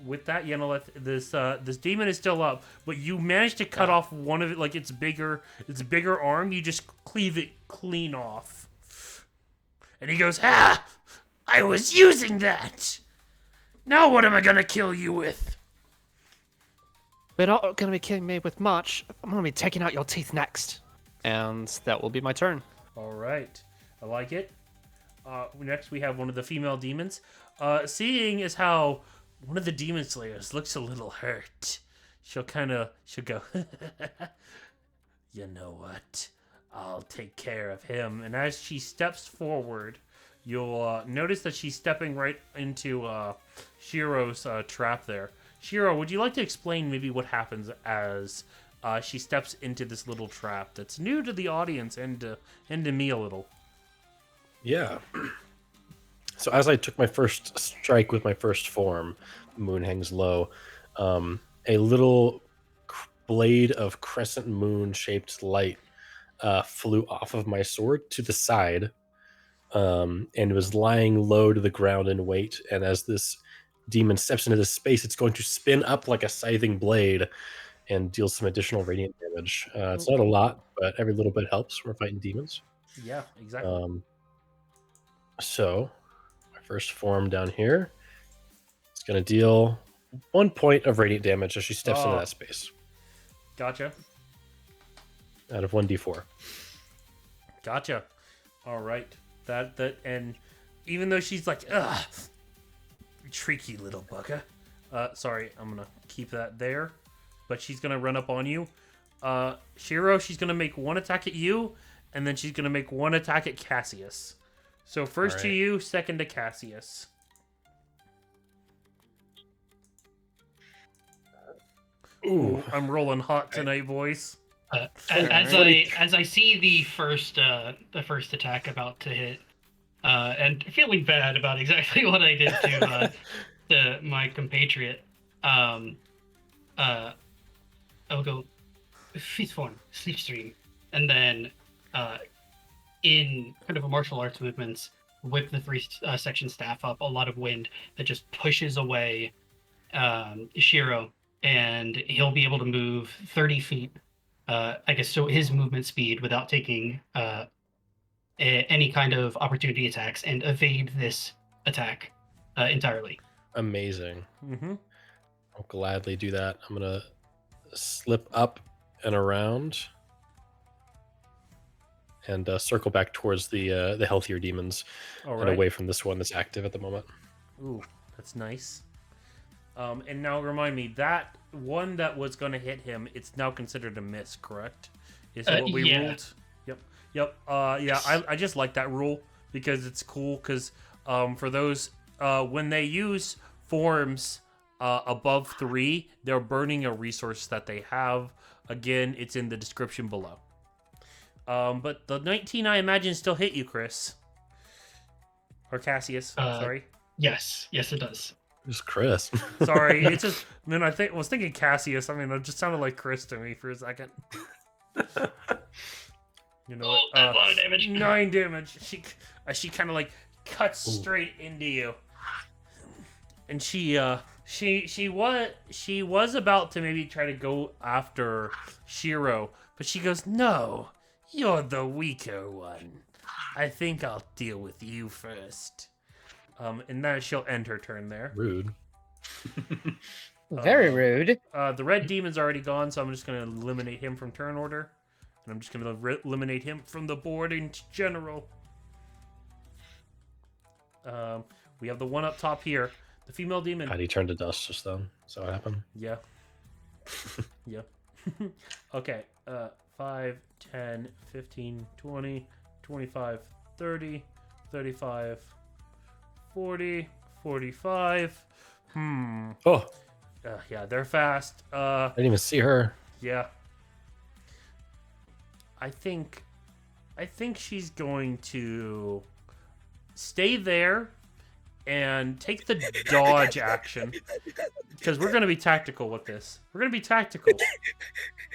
With that, Yenilith, this demon is still up, but you managed to cut off one of it, like its bigger arm. You just cleave it clean off, and he goes, "Ha! I was using that. Now what am I gonna kill you with?"
We're not going to be killing me with much. I'm going to be taking out your teeth next. And that will be my turn.
All right, I like it. Next, we have one of the female demons. Seeing as how one of the demon slayers looks a little hurt, she'll go, "You know what? I'll take care of him." And as she steps forward, you'll notice that she's stepping right into Shiro's trap there. Shiro, would you like to explain maybe what happens as she steps into this little trap that's new to the audience and to me a little?
Yeah. So as I took my first strike with my first form, Moon Hangs Low, a little blade of crescent moon-shaped light flew off of my sword to the side, and was lying low to the ground in weight. And as this demon steps into this space, it's going to spin up like a scything blade and deal some additional radiant damage. It's not a lot, but every little bit helps when we're fighting demons.
Yeah, exactly.
So, my first form down here is going to deal 1 point of radiant damage as she steps into that space.
Gotcha.
Out of 1d4.
Gotcha. All right. That and even though she's like, ugh, tricky little bugger. Sorry, I'm gonna keep that there. But she's gonna run up on you. Shiro, she's gonna make one attack at you, and then she's gonna make one attack at Cassius. So first to you, second to Cassius. Ooh, I'm rolling hot tonight, boys.
As I see the first attack about to hit, and feeling bad about exactly what I did to my compatriot, I will go fifth form, sleep stream, and then in kind of a martial arts movements, whip the three section staff up, a lot of wind that just pushes away Shiro, and he'll be able to move 30 feet. I guess so his movement speed without taking any kind of opportunity attacks and evade this attack entirely.
Amazing.
Mm-hmm.
I'll gladly do that. I'm gonna slip up and around and circle back towards the healthier demons and away from this one that's active at the moment.
Ooh, that's nice. And now remind me, that one that was going to hit him, it's now considered a miss, correct? Is that what we ruled? Yep. Yeah, I just like that rule because it's cool because for those, when they use forms above 3, they're burning a resource that they have. Again, it's in the description below. But the 19, I imagine, still hit you, Chris. Or Cassius, sorry.
Yes, it does.
It's Chris.
Sorry, it's just. I mean, I was thinking Cassius. I mean, it just sounded like Chris to me for a second. You know,
that's a lot of damage.
9 damage. She kind of like cuts straight into you, and she was about to maybe try to go after Shiro, but she goes, "No, you're the weaker one. I think I'll deal with you first." And then she'll end her turn there.
Rude.
Very rude.
The red demon's already gone, so I'm just going to eliminate him from turn order. And I'm just going to eliminate him from the board in general. We have the one up top here. The female demon.
How do you turn to dust just then? Is that what happened?
Yeah. Yeah. Okay. 5, 10, 15, 20, 25, 30, 35... 40, 45.
Oh.
Yeah, they're fast.
I didn't even see her.
Yeah. I think she's going to stay there and take the dodge action because we're going to be tactical with this. We're going to be tactical.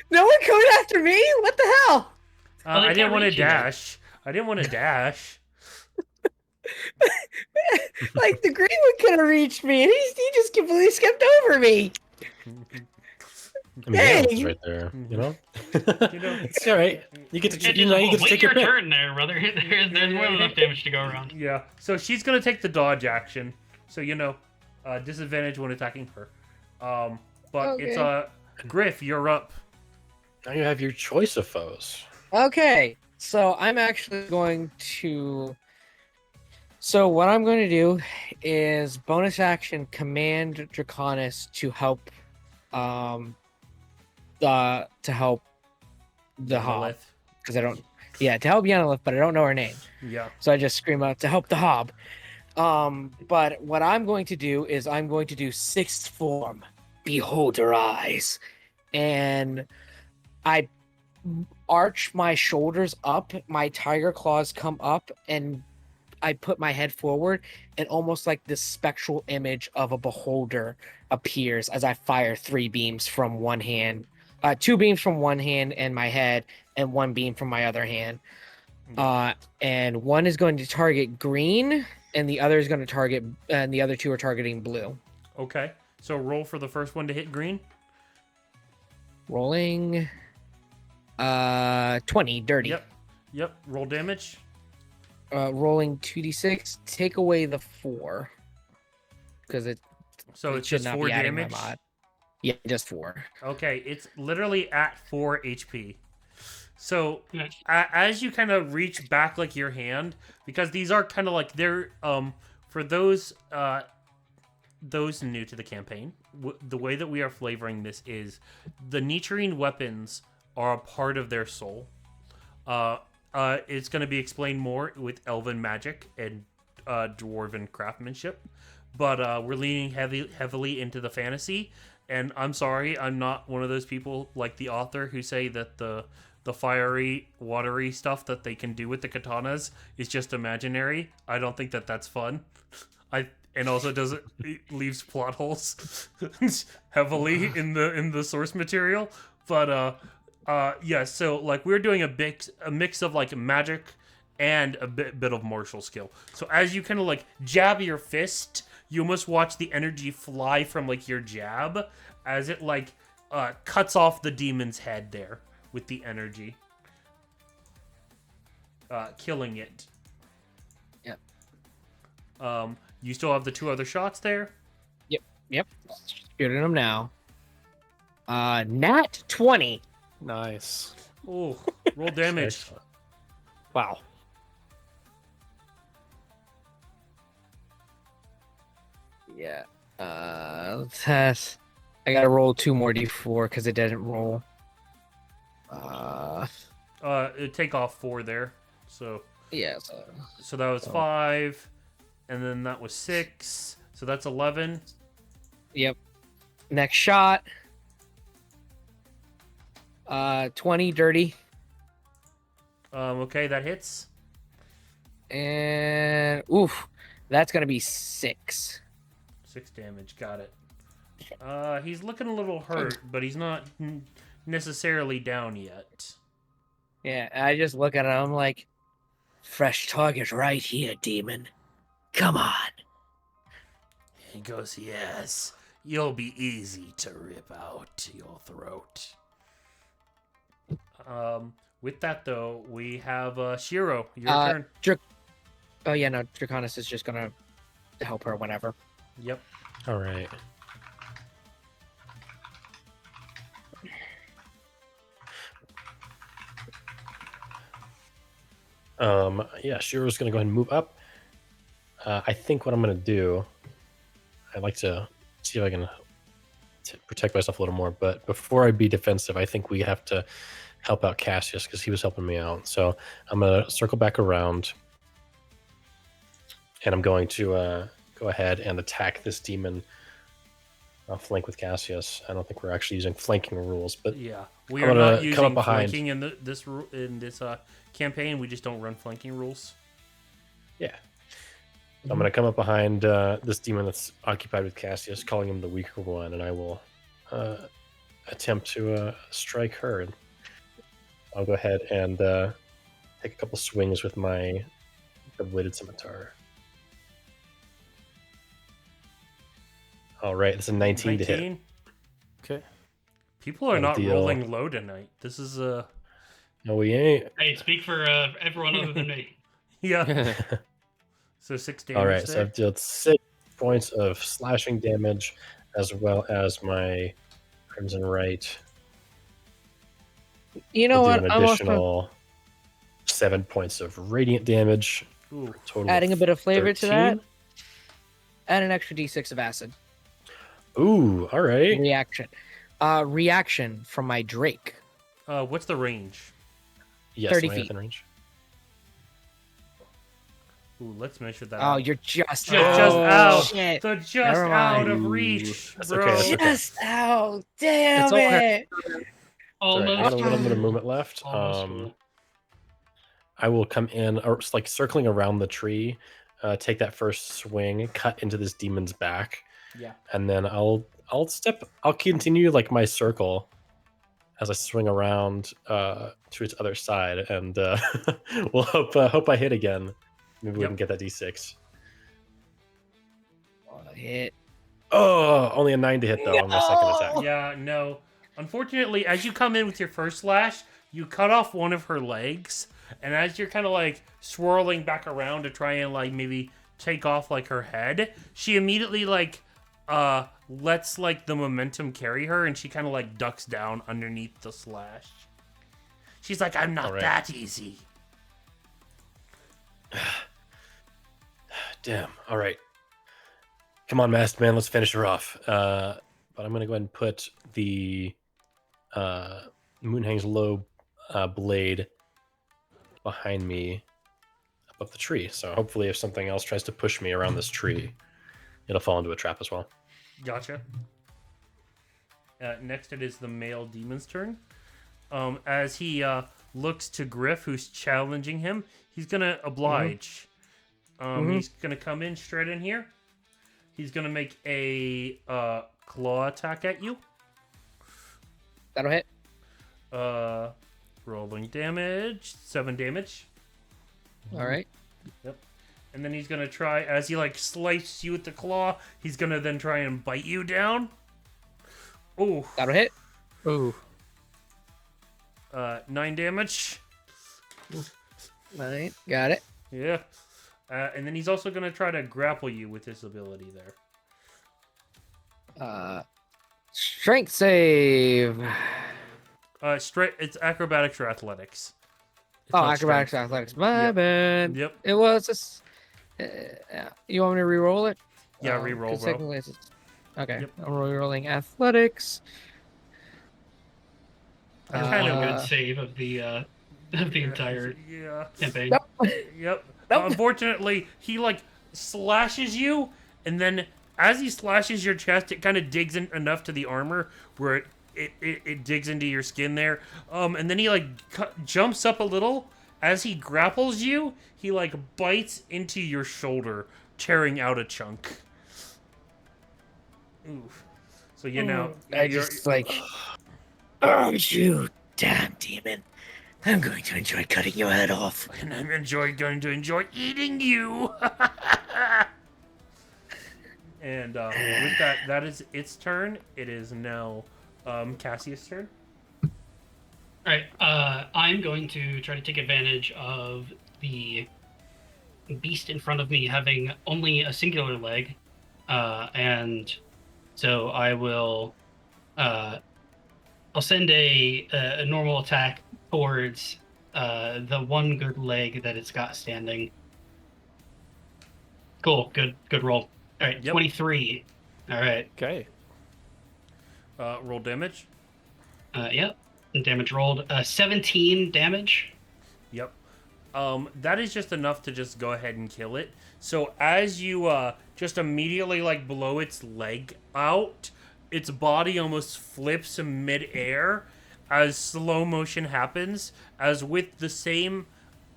No one coming after me? What the hell?
I didn't want to dash. I didn't want to dash.
Like the green one could have reached me, and he just completely skipped over me.
I mean, yeah, it's right there. You know, it's all right. You get to, you get to take your
turn there, brother. There's more than enough damage to go around.
Yeah. So she's gonna take the dodge action. So disadvantage when attacking her. But it's Griff, you're up.
Now you have your choice of foes.
Okay, so I'm actually going to. So what I'm going to do is bonus action command Draconis to help the hob, because I don't to help Yenilith, but I don't know her name.
Yeah.
So I just scream out to help the hob. But what I'm going to do is I'm going to do 6th form, Beholder Eyes, and I arch my shoulders up, my tiger claws come up, and I put my head forward, and almost like this spectral image of a beholder appears as I fire 3 beams from one hand 2 beams from one hand and my head, and 1 beam from my other hand. And one is going to target green, and the other is going to target, and the other 2 are targeting blue.
Okay. So roll for the first one to hit green.
Rolling 20 dirty.
Yep. Roll damage.
Rolling 2d6. Take away the 4 because it
So it's
should
just
not
4
be adding my
damage.
mod. Yeah, just 4.
Okay, it's literally at 4 HP. So
Nice.
as you kind of reach back like your hand, because these are kind of like they're for those new to the campaign, the way that we are flavoring this is the Nitrine weapons are a part of their soul. It's going to be explained more with elven magic and dwarven craftsmanship, but we're leaning heavily into the fantasy. And I'm sorry, I'm not one of those people like the author who say that the fiery, watery stuff that they can do with the katanas is just imaginary. I don't think that that's fun. And also it leaves plot holes heavily in the source material. But yeah, so like we're doing a mix of like magic and a bit of martial skill. So as you kind of like jab your fist, you almost watch the energy fly from like your jab as it like cuts off the demon's head there with the energy, killing it.
Yep.
You still have the 2 other shots there.
Yep. Shooting them now. Nat 20.
Nice.
Oh, roll damage.
Excellent.
Wow.
Yeah. Test. I gotta roll 2 more d4 because it didn't roll.
Take off 4 there. So
Yeah.
so that was 5, and then that was 6. So that's 11.
Yep. Next shot. 20 dirty.
Okay, that hits.
And oof, that's gonna be 6.
6 damage. Got it. He's looking a little hurt, but he's not necessarily down yet.
Yeah, I just look at him like, fresh target right here, demon. Come on.
He goes, yes, you'll be easy to rip out your throat.
With that though, we have Shiro. Your turn.
Oh yeah, no, Draconis is just gonna help her whenever.
Yep.
All right. Yeah, Shiro's gonna go ahead and move up. I think what I'm gonna do, I'd like to see if I can protect myself a little more, but before I be defensive, I think we have to help out Cassius because he was helping me out. So I'm gonna circle back around, and I'm going to go ahead and attack this demon. I'll flank with Cassius. I don't think we're actually using flanking rules, but
Yeah, we
I'm
are
gonna
not
come
using
up behind.
flanking in this campaign. We just don't run flanking rules.
yeah. I'm going to come up behind this demon that's occupied with Cassius, calling him the weaker one, and I will attempt to strike her. I'll go ahead and take a couple swings with my double-bladed scimitar. All right, it's a 19 to hit.
19?
Okay.
People are
No
not
deal.
rolling low tonight. This is
No, we ain't.
Hey, speak for everyone other than me.
yeah. So 6 damage.
All right,
there.
so I've dealt 6 points of slashing damage, as well as my Crimson Right.
You know
We'll
what?
do an
I'm also
additional 7 points of radiant damage.
Ooh.
Total
adding a bit of flavor to that.
13.
Add an extra d6 of acid.
Ooh, all right.
Reaction. Reaction from my Drake.
What's the range?
Yes,
30
am I
feet.
within range?
Ooh, let's measure that.
Oh,
out.
you're just
Just out.
Shit.
So just
Never
out
mind.
of reach,
That's
bro.
okay, that's okay.
Just out. Damn
It's okay.
it.
Sorry, I got
Almost.
a little bit of movement left.
Almost full.
I will come in, or just like circling around the tree, take that first swing, cut into this demon's back,
Yeah.
and then I'll continue like my circle as I swing around to its other side, and we'll hope I hit again. Maybe we
Yep.
can get that d6.
Hit.
Oh, only a 9 to hit though on my second attack.
Yeah, no. Unfortunately, as you come in with your first slash, you cut off one of her legs, and as you're kind of like swirling back around to try and like maybe take off like her head, she immediately like lets like the momentum carry her, and she kind of like ducks down underneath the slash. She's like, I'm not
All right.
that easy.
Damn. All right. Come on, masked man. Let's finish her off. But I'm gonna go ahead and put the Moonhang's low blade behind me above the tree. So hopefully, if something else tries to push me around this tree, it'll fall into a trap as well.
Gotcha. Next, it is the male demon's turn. As he looks to Griff, who's challenging him, he's gonna oblige. He's gonna come in straight in here. He's gonna make a claw attack at you.
That'll hit.
Rolling damage, 7 damage.
All right.
Yep. And then he's gonna try, as he like slices you with the claw, he's gonna then try and bite you down. Ooh.
That'll hit.
Ooh.
9 damage.
9. Got it.
Yeah. And then he's also gonna try to grapple you with his ability there.
Strength save.
Straight. It's acrobatics or athletics. It's
Oh,
not
acrobatics,
strength.
athletics. My
Yep.
bad.
Yep.
It was just. You want me to re-roll it?
Yeah, re-roll,
'cause
bro.
technically it's- Okay,
Yep.
I'm re-rolling athletics.
I
Kind
kind
of
of
good save of the entire
Yeah.
campaign.
Nope.
Yep.
Nope.
Unfortunately, he like slashes you, and then as he slashes your chest, it kind of digs in enough to the armor where it digs into your skin there. And then he like jumps up a little. As he grapples you, he like bites into your shoulder, tearing out a chunk. Oof. So you know,
I
you're-
just like. Oh, you damn demon! I'm going to enjoy cutting your head off.
and I'm going to enjoy eating you. And with that is its turn. It is now Cassius' turn.
All right. I'm going to try to take advantage of the beast in front of me having only a singular leg, and so I will. I'll send a normal attack towards the one good leg that it's got standing. Cool. Good roll. All right.
Yep.
23. All right.
Okay.
Roll damage.
Yep. Damage rolled. 17 damage.
Yep. That is just enough to just go ahead and kill it. So as you just immediately like blow its leg out, its body almost flips in mid-air as slow motion happens. As with the same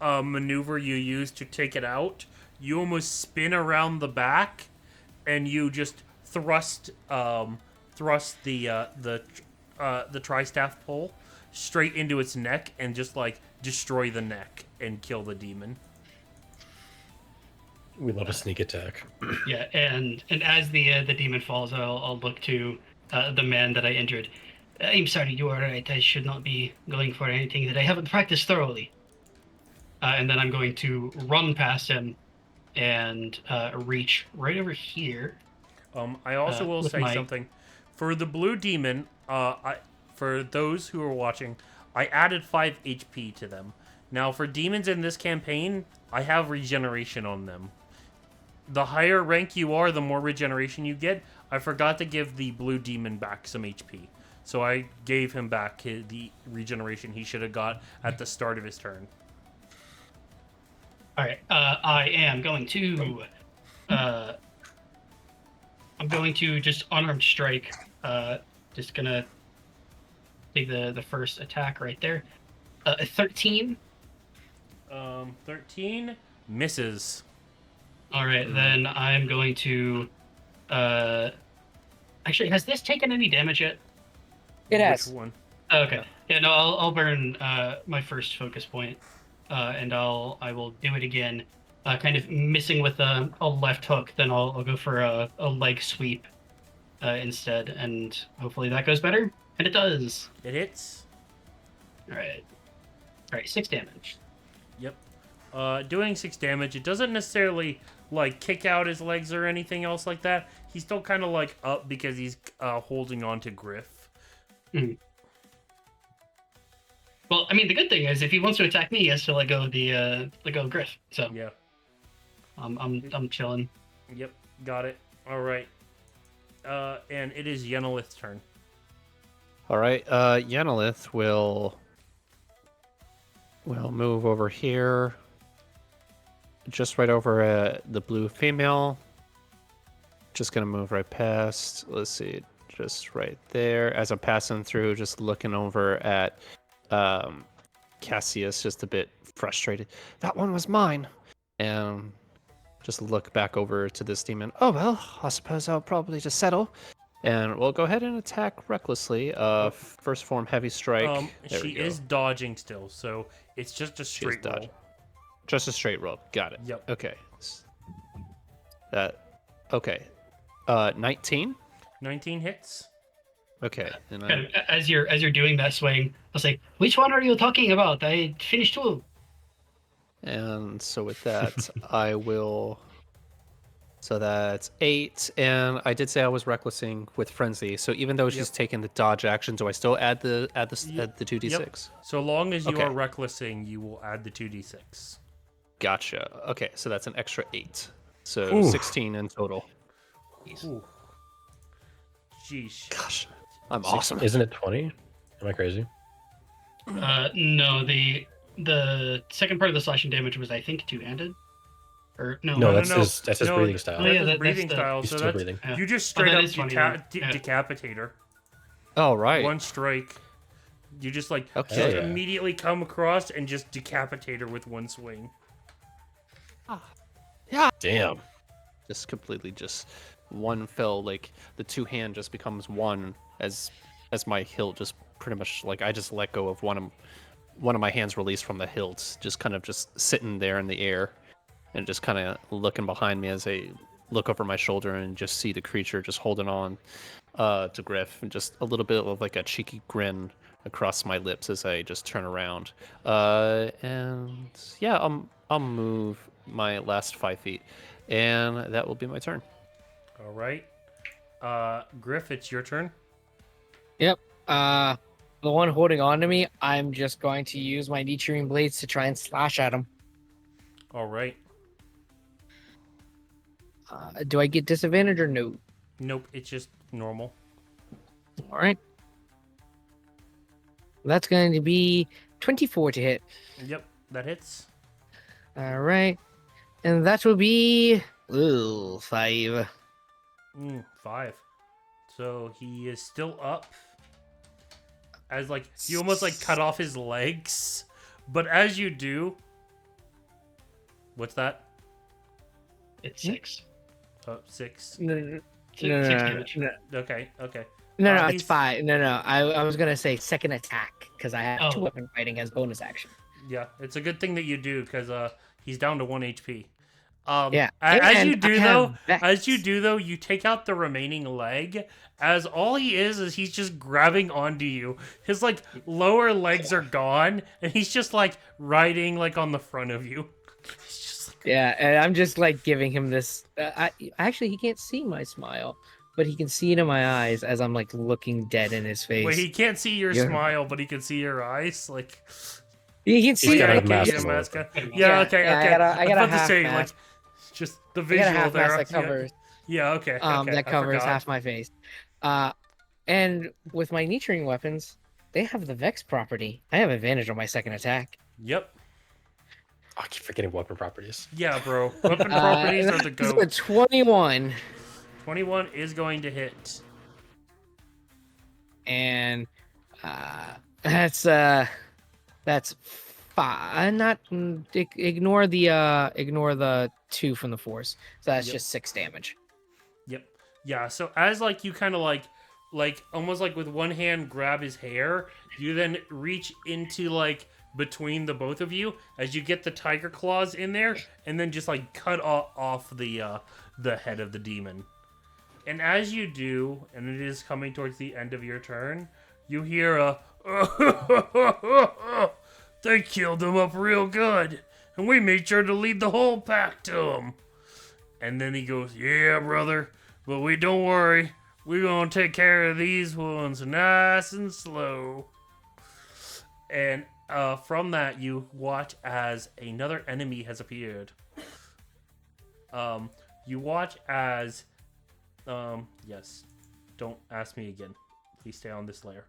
maneuver you use to take it out, you almost spin around the back, and you just thrust the tri-staff pole straight into its neck and just like destroy the neck and kill the demon.
We love a sneak attack.
Yeah, and as the demon falls, I'll look to the man that I injured. I'm sorry, you are right. I should not be going for anything that I haven't practiced thoroughly. And then I'm going to run past him and reach right over here.
I also will
with
say
my-
something. For the blue demon, for those who are watching, I added 5 HP to them. Now, for demons in this campaign, I have regeneration on them. The higher rank you are, the more regeneration you get. I forgot to give the blue demon back some HP. So I gave him back the regeneration he should have got at the start of his turn.
All right, I am going to. I'm going to just unarmed strike. Just gonna take the first attack right there. 13.
13 misses.
All right, then I'm going to. Actually, has this taken any damage yet?
It has.
Which one?
Okay. Yeah, no, I'll burn my first focus point, and I will do it again. Kind of missing with a left hook, then I'll go for a leg sweep instead, and hopefully that goes better. And it does.
It hits.
All right, 6 damage.
Yep. Doing 6 damage. It doesn't necessarily like kick out his legs or anything else like that. He's still kind of like up because he's holding on to Griff.
Mhm. Well, I mean, the good thing is if he wants to attack me, he has to let go of Griff. So
Yeah.
I'm chilling.
Yep. Got it. All right. And it is Yenilith's turn.
All right, Yenilith will move over here, just right over the blue female. Just gonna move right past. Let's see, just right there. As I'm passing through, just looking over at Cassius, just a bit frustrated. That one was mine, and just look back over to this demon. Oh well, I suppose I'll probably just settle. And we'll go ahead and attack recklessly. First form, heavy strike. There
She
we go.
is dodging still, so it's just a
She is
straight roll.
dodging. Just a straight roll. Got it.
Yep.
Okay. Okay. 19.
19 hits.
Okay. And
Kind of, as you're doing that swing, I'll say, "Which one are you talking about? I finished 2."
so with that, I will. So that's 8, and I did say I was recklessing with frenzy. So even though she's taking the dodge action, do I still add the 2d6?
Yep. So long as you
Okay.
are recklessing, you will add the 2d6.
Gotcha. Okay, so that's an extra 8. So
Ooh.
16 in total.
Ooh. Jeez.
Gosh, I'm awesome.
Isn't it 20? Am I crazy?
No, the second part of the slashing damage was, I think, two-handed. Or no,
No,
no,
that's
no.
his breathing style.
Oh, yeah,
That's
that's
breathing
the-
style.
He's
So
still
that's
breathing.
Yeah.
you just
Oh,
straight
that
up
is funny then. Yeah.
decapitate her.
Oh, right.
One strike. You just like
Okay.
just
Yeah.
immediately come across and just decapitate her with one swing.
Damn.
Just completely just one fell, like the two hand just becomes one as my hilt just pretty much like I just let go of one of my hands released from the hilt, just kind of just sitting there in the air and just kind of looking behind me as I look over my shoulder and just see the creature just holding on to Griff, and just a little bit of like a cheeky grin across my lips as I just turn around. And yeah, I'll move my last 5 feet, and that will be my turn.
All right. Griff, it's your turn.
Yep. The one holding on to me, I'm just going to use my Nichirin blades to try and slash at him.
All right.
Do I get disadvantage or no?
Nope, it's just normal.
All right. That's going to be 24 to hit.
Yep, that hits.
All right. And that will be 5.
5. So he is still up. As like you almost like cut off his legs, but as you do, what's that?
It's 6.
6.
No, no,
Six
no,
damage.
no,
Okay.
no,
Uh,
it's
he's-
5. No. I was going to say second attack because I have 2
Oh.
weapon fighting as bonus action.
Yeah, it's a good thing that you do because he's down to 1 HP.
Yeah.
As
and
you do
I have
though,
Vex.
you take out the remaining leg. As all he is he's just grabbing onto you. His like lower legs are gone, and he's just like riding like on the front of you. He's just like,
Yeah, and I'm just like giving him this. Actually, he can't see my smile, but he can see it in my eyes as I'm like looking dead in his face.
wait, he can't see your
Yeah.
smile, but he can see your eyes. Like,
He can
He's
see
got
it.
a
I can-
mask
yeah,
on.
mask.
Yeah,
Yeah, okay.
I got a
I was about to
half
say
mask.
like, just the
I got
visual
a half
there.
mask that covers.
Yeah, okay.
that
I
covers
forgot.
half my face. And with my Nichirin weapons, they have the Vex property. I have advantage on my second attack.
Yep.
I keep forgetting weapon properties.
Yeah, bro. Weapon properties are the
That's a
goat.
21,
21 is going to hit.
and that's 5. Not ignore the 2 from the force. So that's
Yep.
just 6 damage.
Yep. Yeah, so as like you kind of like like almost like with one hand grab his hair. You then reach into like between the both of you as you get the tiger claws in there, and then just like cut off the head of the demon. And as you do, and it is coming towards the end of your turn, you hear a they killed him up real good, and we made sure to lead the whole pack to him. And then he goes, yeah, brother, but we don't worry. We're going to take care of these ones nice and slow. And from that, you watch as another enemy has appeared. You watch as... yes. Don't ask me again. Please stay on this layer.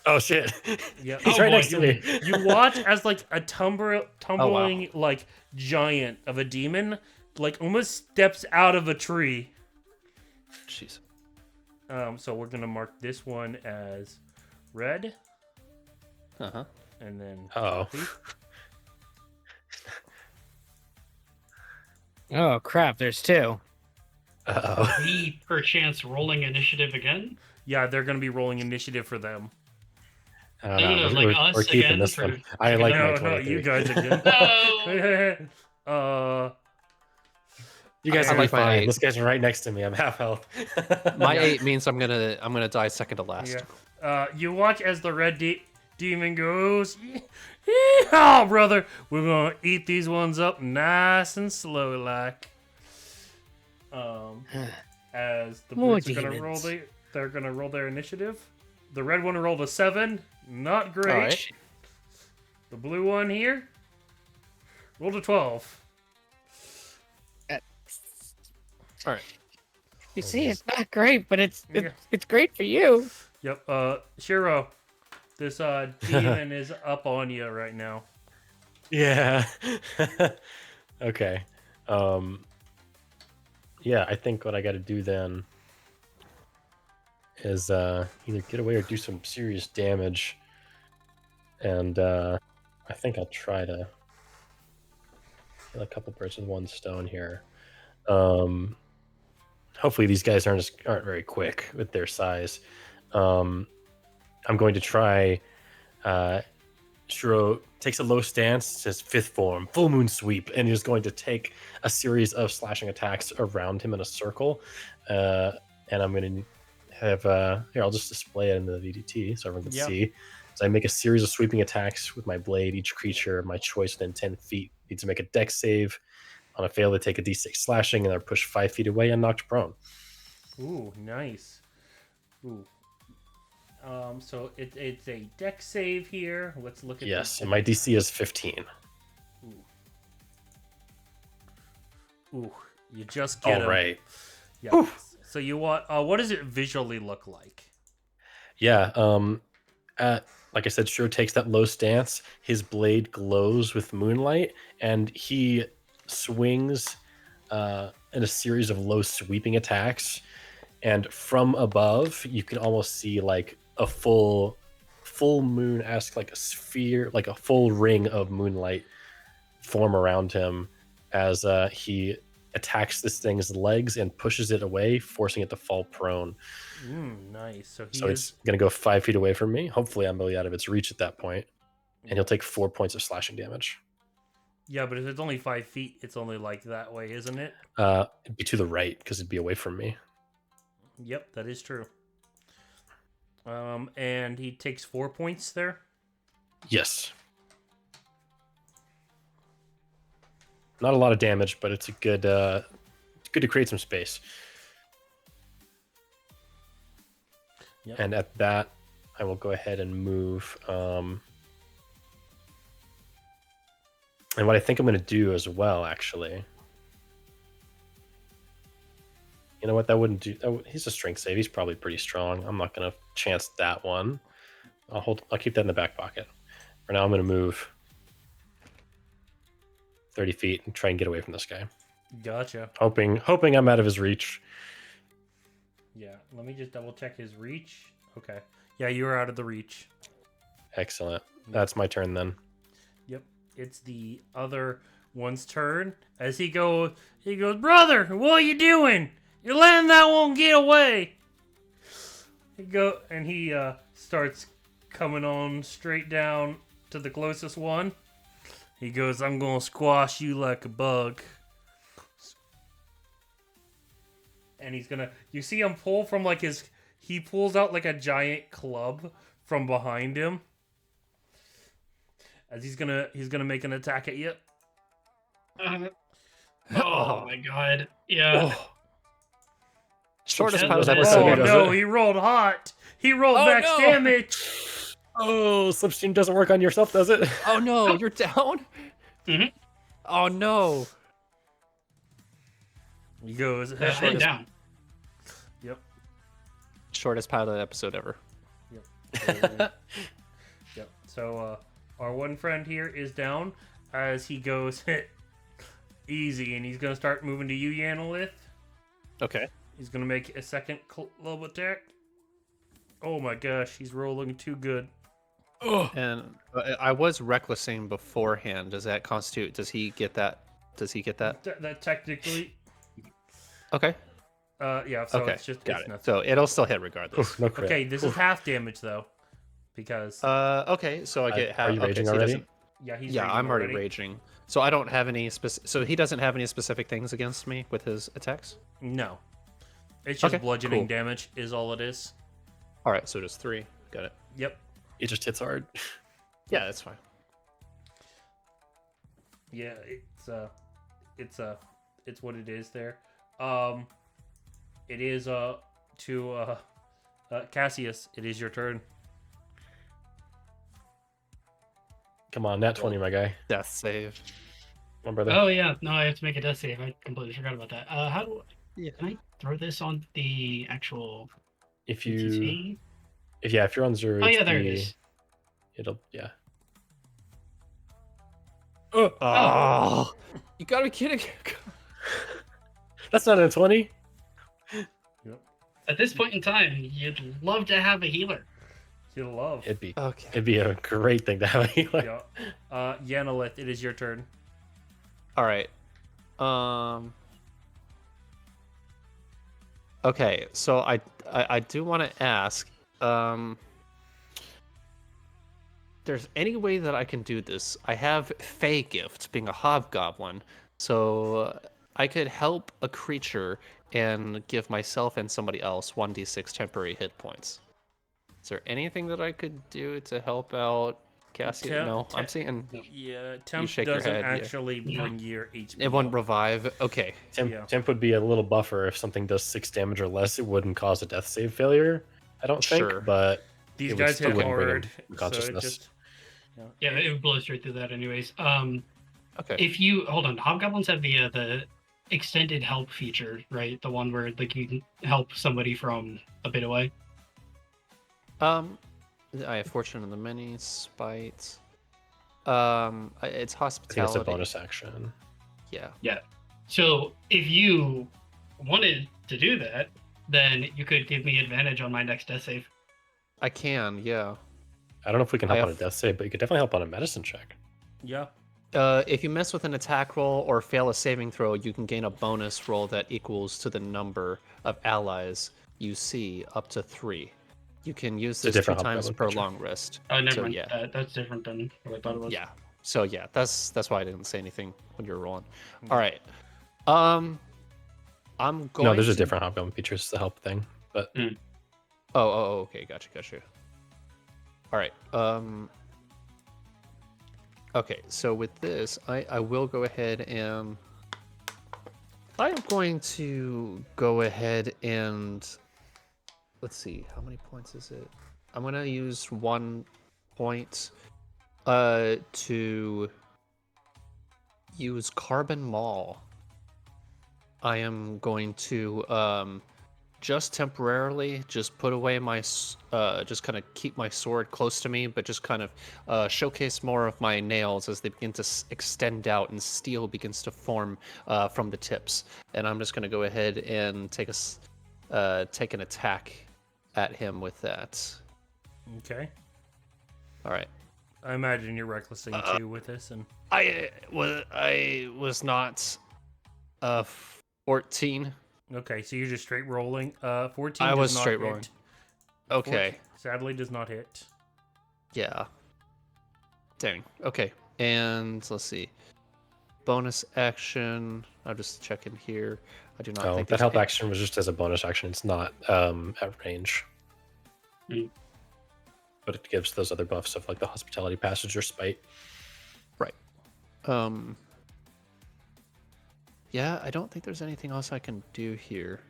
Oh shit!
Yeah,
He's right next to me.
You watch as like a tumbling like giant of a demon, like almost steps out of a tree.
Jeez.
So we're gonna mark this one as red,
Uh-huh.
and then
Oh.
Oh crap! There's two.
Uh-oh.
Are we perchance rolling initiative again?
yeah, they're gonna be rolling initiative for them.
No,
No, like us
we're keeping
again
this
for
one. I like my
No,
23.
you guys are good.
No!
You guys
I
are
like my
fine.
8.
This guy's right next to me. I'm half health.
My 8 means I'm gonna die second to last.
Yeah. You watch as the red demon goes, "Yeehaw, brother! We're gonna eat these ones up nice and slow, like." As the
More
Brutes are gonna roll,
demons.
they're gonna roll their initiative. The red one rolled a 7, not great.
All right.
The blue one here rolled a 12.
All right.
You see, it's not great, but it's
Yeah.
it's great for you.
Yep. Shiro, this demon is up on you right now.
Yeah. Okay. Yeah, I think what I got to do then is either get away or do some serious damage. And I think I'll try to kill a couple birds with one stone here. Hopefully these guys aren't very quick with their size. I'm going to try. Shiro takes a low stance, says fifth form, full moon sweep, and he's going to take a series of slashing attacks around him in a circle. And I'm going to have here. I'll just display it in the VDT so everyone can see. So I make a series of sweeping attacks with my blade. Each creature of my choice within 10 feet needs to make a dex save. On a fail, they take a d6 slashing, and they're pushed 5 feet away and knocked prone.
Ooh, nice. Ooh. So it's a dex save here. Let's look at
Yes,
this.
and my DC is 15.
Ooh, you just get
All
him.
right.
Yeah.
Whew.
So you want? What does it visually look like?
Yeah. Like I said, Shiro takes that low stance. His blade glows with moonlight, and he swings in a series of low sweeping attacks. And from above, you can almost see like a full moon-esque, like a sphere, like a full ring of moonlight form around him as he attacks this thing's legs and pushes it away, forcing it to fall prone.
Nice. So
It's going to go 5 feet away from me. Hopefully, I'm really out of its reach at that point, and he'll take 4 points of slashing damage.
Yeah, but if it's only 5 feet, it's only like that way, isn't it?
It'd be to the right because it'd be away from me.
Yep, that is true. And he takes 4 points there.
Yes. Not a lot of damage, but it's good to create some space.
Yep.
And at that, I will go ahead and move. And what I think I'm going to do as well, actually. You know what? That wouldn't do. He's a strength save. He's probably pretty strong. I'm not going to chance that one. I'll keep that in the back pocket. For now, I'm going to move 30 feet and try and get away from this guy.
Gotcha.
Hoping I'm out of his reach.
Yeah, let me just double check his reach. Okay. Yeah, you are out of the reach.
Excellent. That's my turn then.
Yep. It's the other one's turn. As he goes, brother, what are you doing? You're letting that one get away. He starts coming on straight down to the closest one. He goes, I'm gonna squash you like a bug. And you see him pull from like he pulls out like a giant club from behind him. As he's gonna make an attack at you.
Oh my god. Yeah.
Oh. Shortest
Shit.
pilot
Oh,
episode.
does
no,
it?
he rolled hot. He rolled max
no.
damage.
Oh, slipstream doesn't work on yourself, does it?
Oh no, you're down.
Mhm.
Oh no.
He goes,
Head down.
Yep.
Shortest pilot episode ever.
Yep. Yep. So our one friend here is down as he goes easy, and he's gonna start moving to you, Yanolith.
Okay.
He's gonna make a second level attack. Oh my gosh, he's rolling too good.
And I was recklessing beforehand. Does that constitute? Does he get that?
That technically,
Okay.
yeah. So
Okay.
it's just
Got
it's
it.
nothing.
So it'll still hit regardless.
No crit.
Okay, this is half damage though, because
Okay. So I get.
Are you
okay,
raging
so he
already?
doesn't-
yeah, he's
Yeah,
raging
I'm already raging. So I don't have any So he doesn't have any specific things against me with his attacks.
No, it's just
Okay,
bludgeoning
cool.
damage is all it is.
All right. So it is 3. Got it.
Yep.
It just hits hard.
Yeah, that's fine.
Yeah, it's what it is there. It is to Cassius. It is your turn.
Come on, nat 20, my guy.
Death save.
Come on, brother.
Oh yeah, no, I have to make a death save. I completely forgot about that. How do
Yeah.
can I throw this on the actual
if you,
PC?
if you're on 0
Oh yeah, there it
HP,
is.
it'll, yeah.
Oh, you gotta be kidding!
That's not a 20.
At this point in time, you'd love to have a healer.
You'll love.
Okay.
It'd be a great thing to have a healer.
Yeah. Yanolith, it is your turn.
All right. Okay, so I do want to ask, there's any way that I can do this? I have Fey Gift, being a hobgoblin, so I could help a creature and give myself and somebody else 1d6 temporary hit points. Is there anything that I could do to help out Cassie? No, I'm seeing
Yeah, temp
shake your
doesn't
head, yeah.
actually bring your HP.
it won't
up.
revive. Okay.
Temp would be a little buffer. If something does 6 damage or less, it wouldn't cause a death save failure, I don't think.
Sure.
But
These
it would
guys
still
hit
wouldn't bring
hard,
him
so it
consciousness.
just
Yeah, it would blow straight through that anyways.
Okay.
If you hold on, hobgoblins have the extended help feature, right? The one where like you can help somebody from a bit away.
I have fortune in the many spite. It's
I think it's
hospitality.
a bonus action.
Yeah.
So if you wanted to do that, then you could give me advantage on my next death save.
I can. Yeah.
I don't know if we can
I
help on a
have-
death save, but you could definitely help on a medicine check.
yeah.
If you miss with an attack roll or fail a saving throw, you can gain a bonus roll that equals to the number of allies you see up to 3. You can use
a
this 2
different
times
hobgoblin
per
creature.
long rest.
Oh, never
So,
mind.
yeah.
That's different than what I thought it was.
Yeah. So yeah, that's why I didn't say anything when you were rolling. All right. I'm going.
No, there's a
to-
different hobgoblin feature. It's the help thing. But
Oh, okay, gotcha. All right. Okay, so with this, I will go ahead and I am going to go ahead and let's see, how many points is it? I'm gonna use 1 point to use Carbon Maul. I am going to just temporarily just put away my just kind of keep my sword close to me, but just kind of showcase more of my nails as they begin to extend out and steel begins to form from the tips. And I'm just going to go ahead and take an attack at him with that.
Okay.
All right.
I imagine you're recklessing too with this, and
I was not 14.
Okay, so you're just straight rolling. 14
I
does
was
not
straight
hit.
rolling. Okay.
Sadly does not hit.
Yeah. Dang. Okay. And let's see. Bonus action. I'll just check in here. I do not
Oh,
think
that
there's
help
any-
action was just as a bonus action. It's not at range.
Mm.
But it gives those other buffs of like the hospitality passage or spite.
Right. Yeah, I don't think there's anything else I can do here.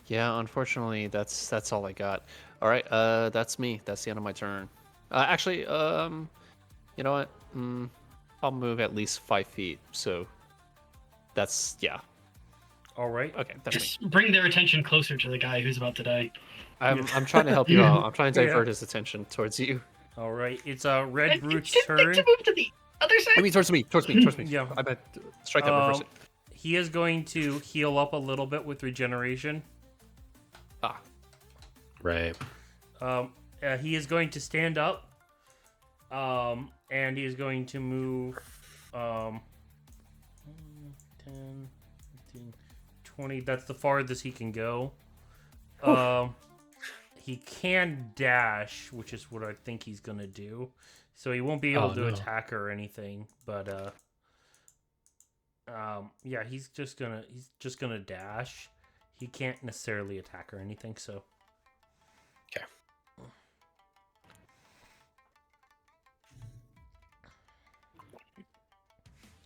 Yeah, unfortunately, that's all I got. All right, that's me. That's the end of my turn. Actually, you know what? I'll move at least 5 feet. So that's yeah.
All right.
Okay, that's me.
Just bring their attention closer to the guy who's about to die.
I'm trying to help you out. I'm trying to
Yeah.
divert his attention towards you.
All right. It's Red Root's
Just
turn.
to move to the other side.
I mean, towards me.
Yeah.
I bet strike that reverse it.
He is going to heal up a little bit with regeneration.
Ah,
Right.
He is going to stand up. And he is going to move 10, 15, 20. That's the farthest he can go. He can dash, which is what I think he's gonna do. So he won't be able to attack her or anything, but yeah, he's just gonna dash. He can't necessarily attack or anything, so.
Okay.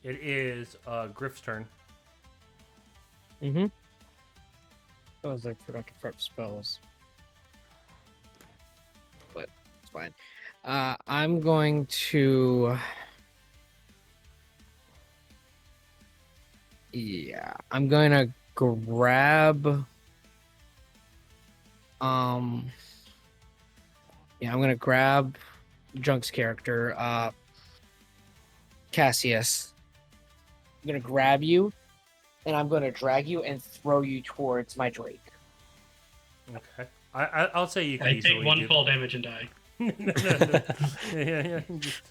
It is Griff's turn.
Mm-hmm. Oh, I forgot to prep spells. But it's fine. I'm going to... Yeah, I'm going to grab... Yeah, I'm going to grab Junk's character, Cassius. I'm going to grab you, and I'm going to drag you and throw you towards my Drake.
Okay. I'll say you can
I
easily
take one
do
fall damage and die.
no. Yeah. Just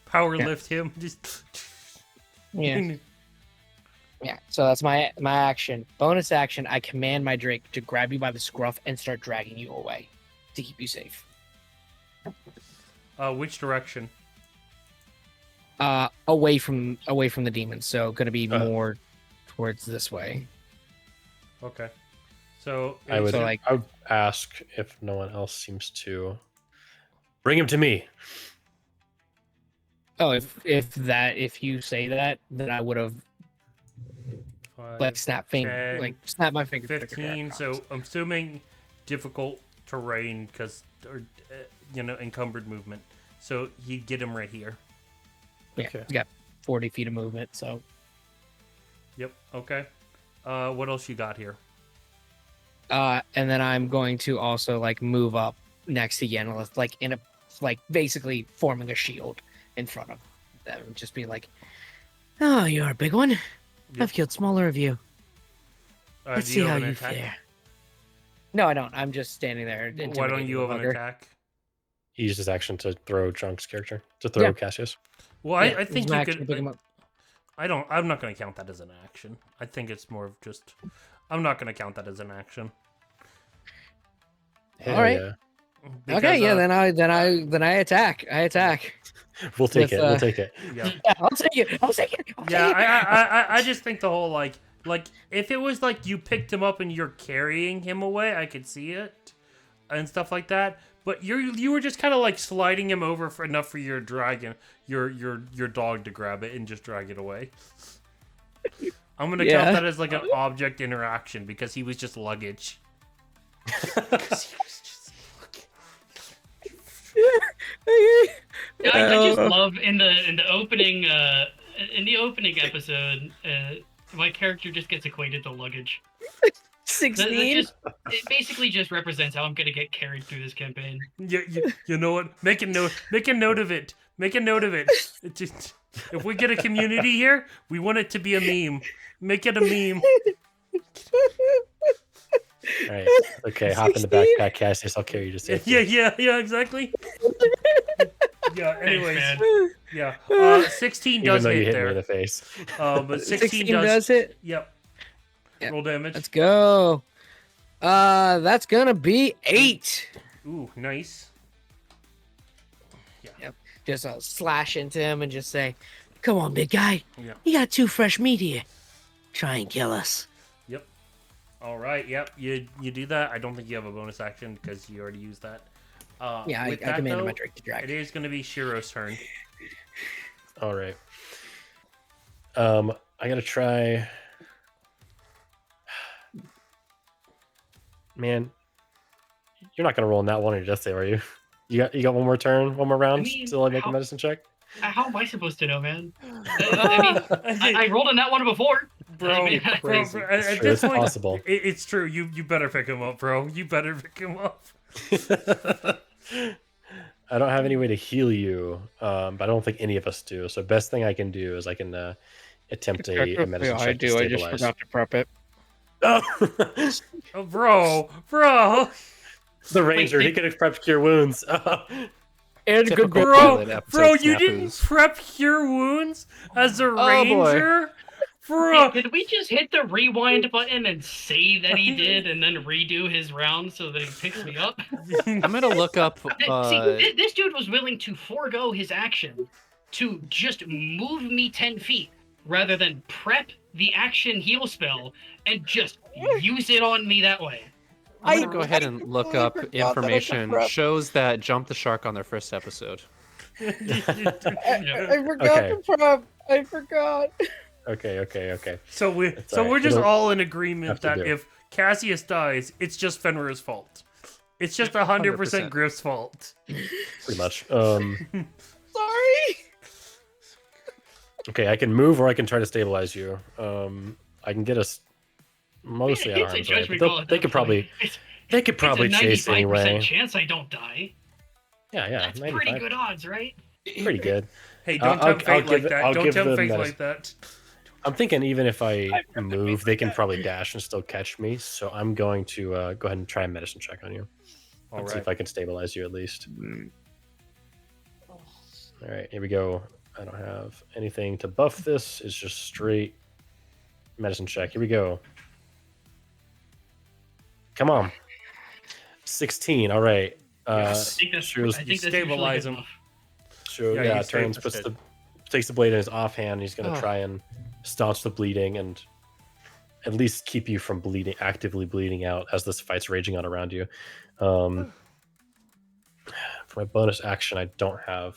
power lift him. Just
Yeah. Yeah, so that's my action. Bonus action, I command my Drake to grab you by the scruff and start dragging you away to keep you safe.
Which direction?
Away from the demons, so going to be more towards this way.
Okay. So
I would,
So, like-
I would ask if no one else seems to bring him to me.
Oh, if you say that, then I would have like snap my finger.
15. So I'm assuming difficult terrain because encumbered movement. So he'd get him right here.
Yeah,
Okay.
he's got 40 feet of movement, so
Yep. Okay. What else you got here?
and then I'm going to also like move up next to Yenilith, like basically forming a shield in front of them, just be like, "Oh, you're a big one.
Yep.
I've killed smaller of you. Let's
do
see
have
how
an
you
attack?
fare." No, I don't. I'm just standing there.
Why don't you have an
intimidating the bugger.
attack?
He used his action to throw Junk's character, to throw
Yeah.
Cassius.
Well,
Yeah,
I think
it's
you
my action to
could.
pick him up.
I'm not going to count that as an action. I think it's more of just. I'm not going to count that as an action.
Hell
All right.
yeah.
Because,
Okay, yeah, then I attack. I attack.
We'll take
With,
it. We'll take it.
Yeah.
Yeah, I'll take it. I'll take it.
Yeah, I just think the whole like if it was like you picked him up and you're carrying him away, I could see it and stuff like that. But you were just kind of like sliding him over for enough for your dragon, your dog to grab it and just drag it away. I'm gonna
Yeah.
count that as like an object interaction because he was just luggage. 'Cause he was just
Yeah, I just love in the opening episode, my character just gets equated to luggage. That
16.
it basically just represents how I'm gonna get carried through this campaign.
You know what? Make a note of it. Make a note of it. It just, if we get a community here, we want it to be a meme. Make it a meme.
All right. Okay, hop in the backpack, Cassius. I'll carry you to safety.
Yeah, exactly. Yeah, anyways.
man.
Yeah. 16
Even
does
though you
hit
hit me in
there.
the face.
But 16
does hit.
Yep.
Yep.
Roll damage.
Let's go. That's gonna be 8.
Ooh, nice.
Just slash into him and just say, "Come on, big guy.
Yeah.
You got 2 fresh meat here. Try and kill us."
Yep. All right. Yep. You do that. I don't think you have a bonus action because you already used that.
Yeah, I
with that,
demanded
though,
my drink to drag.
It is going to be Shiro's turn.
All right. I gotta try. Man, you're not gonna roll in that one on your death save, are you? You got one more turn, one more round
I mean,
till I make a medicine check.
How am I supposed to know, man? I mean, I rolled on that one before.
Bro,
I mean,
crazy.
at
It's true,
this
it's
point,
possible.
it's true. You better pick him up, bro. You better pick him up.
I don't have any way to heal you, but I don't think any of us do. So best thing I can do is I can attempt a medicine check to
I just
stabilize.
forgot to prep it.
Oh, bro.
The ranger, he
Wait,
could have prepped cure wounds.
And
Typical
good
pilot
Bro,
episode
you didn't
snafus.
prep cure wounds as a
boy.
ranger? Bro.
Did we just hit the rewind button and say that he did, and then redo his round so that he picks me up?
I'm gonna look up.
See, this dude was willing to forego his action to just move me 10 feet rather than prep the action heal spell and just use it on me that way.
I'm gonna go ahead and look
completely
up
forgot that I could
information.
prep.
Shows that Jump the Shark on their first episode.
I forgot
Okay.
to prep. I forgot.
Okay.
So we're
It's all right.
just
It'll
all in agreement
have to
that
do.
if Cassius dies, it's just Fenrir's fault. It's just 100%
100%.
Griff's fault.
Pretty much.
Sorry.
Okay, I can move or I can try to stabilize you. I can get us mostly out of
It's a
harm's way,
judgment
but
call at
they
that
could probably
point.
they could probably
it's a
chase
95%
anyway.
chance I don't die.
Yeah,
That's
95.
pretty good odds, right?
Pretty good.
Hey, don't
I'll-
tempt
I'll
fate
give
like
it-
that.
I'll
Don't
give
tempt
the
fate
medicine.
like that.
I'm thinking even if I move, they can probably dash and still catch me. So I'm going to go ahead and try a medicine check on you.
All
Let's see
right.
if I can stabilize you at least. All right, here we go. I don't have anything to buff this. It's just straight medicine check. Here we go. Come on. 16. All right.
I think that's,
Shows-
I think that's
stabilize
usually
him.
good enough.
Yeah, you
turns,
stay-
puts takes the blade in his offhand. He's going to
Oh.
try and staunch the bleeding and at least keep you from actively bleeding out as this fight's raging on around you. For my bonus action, I don't have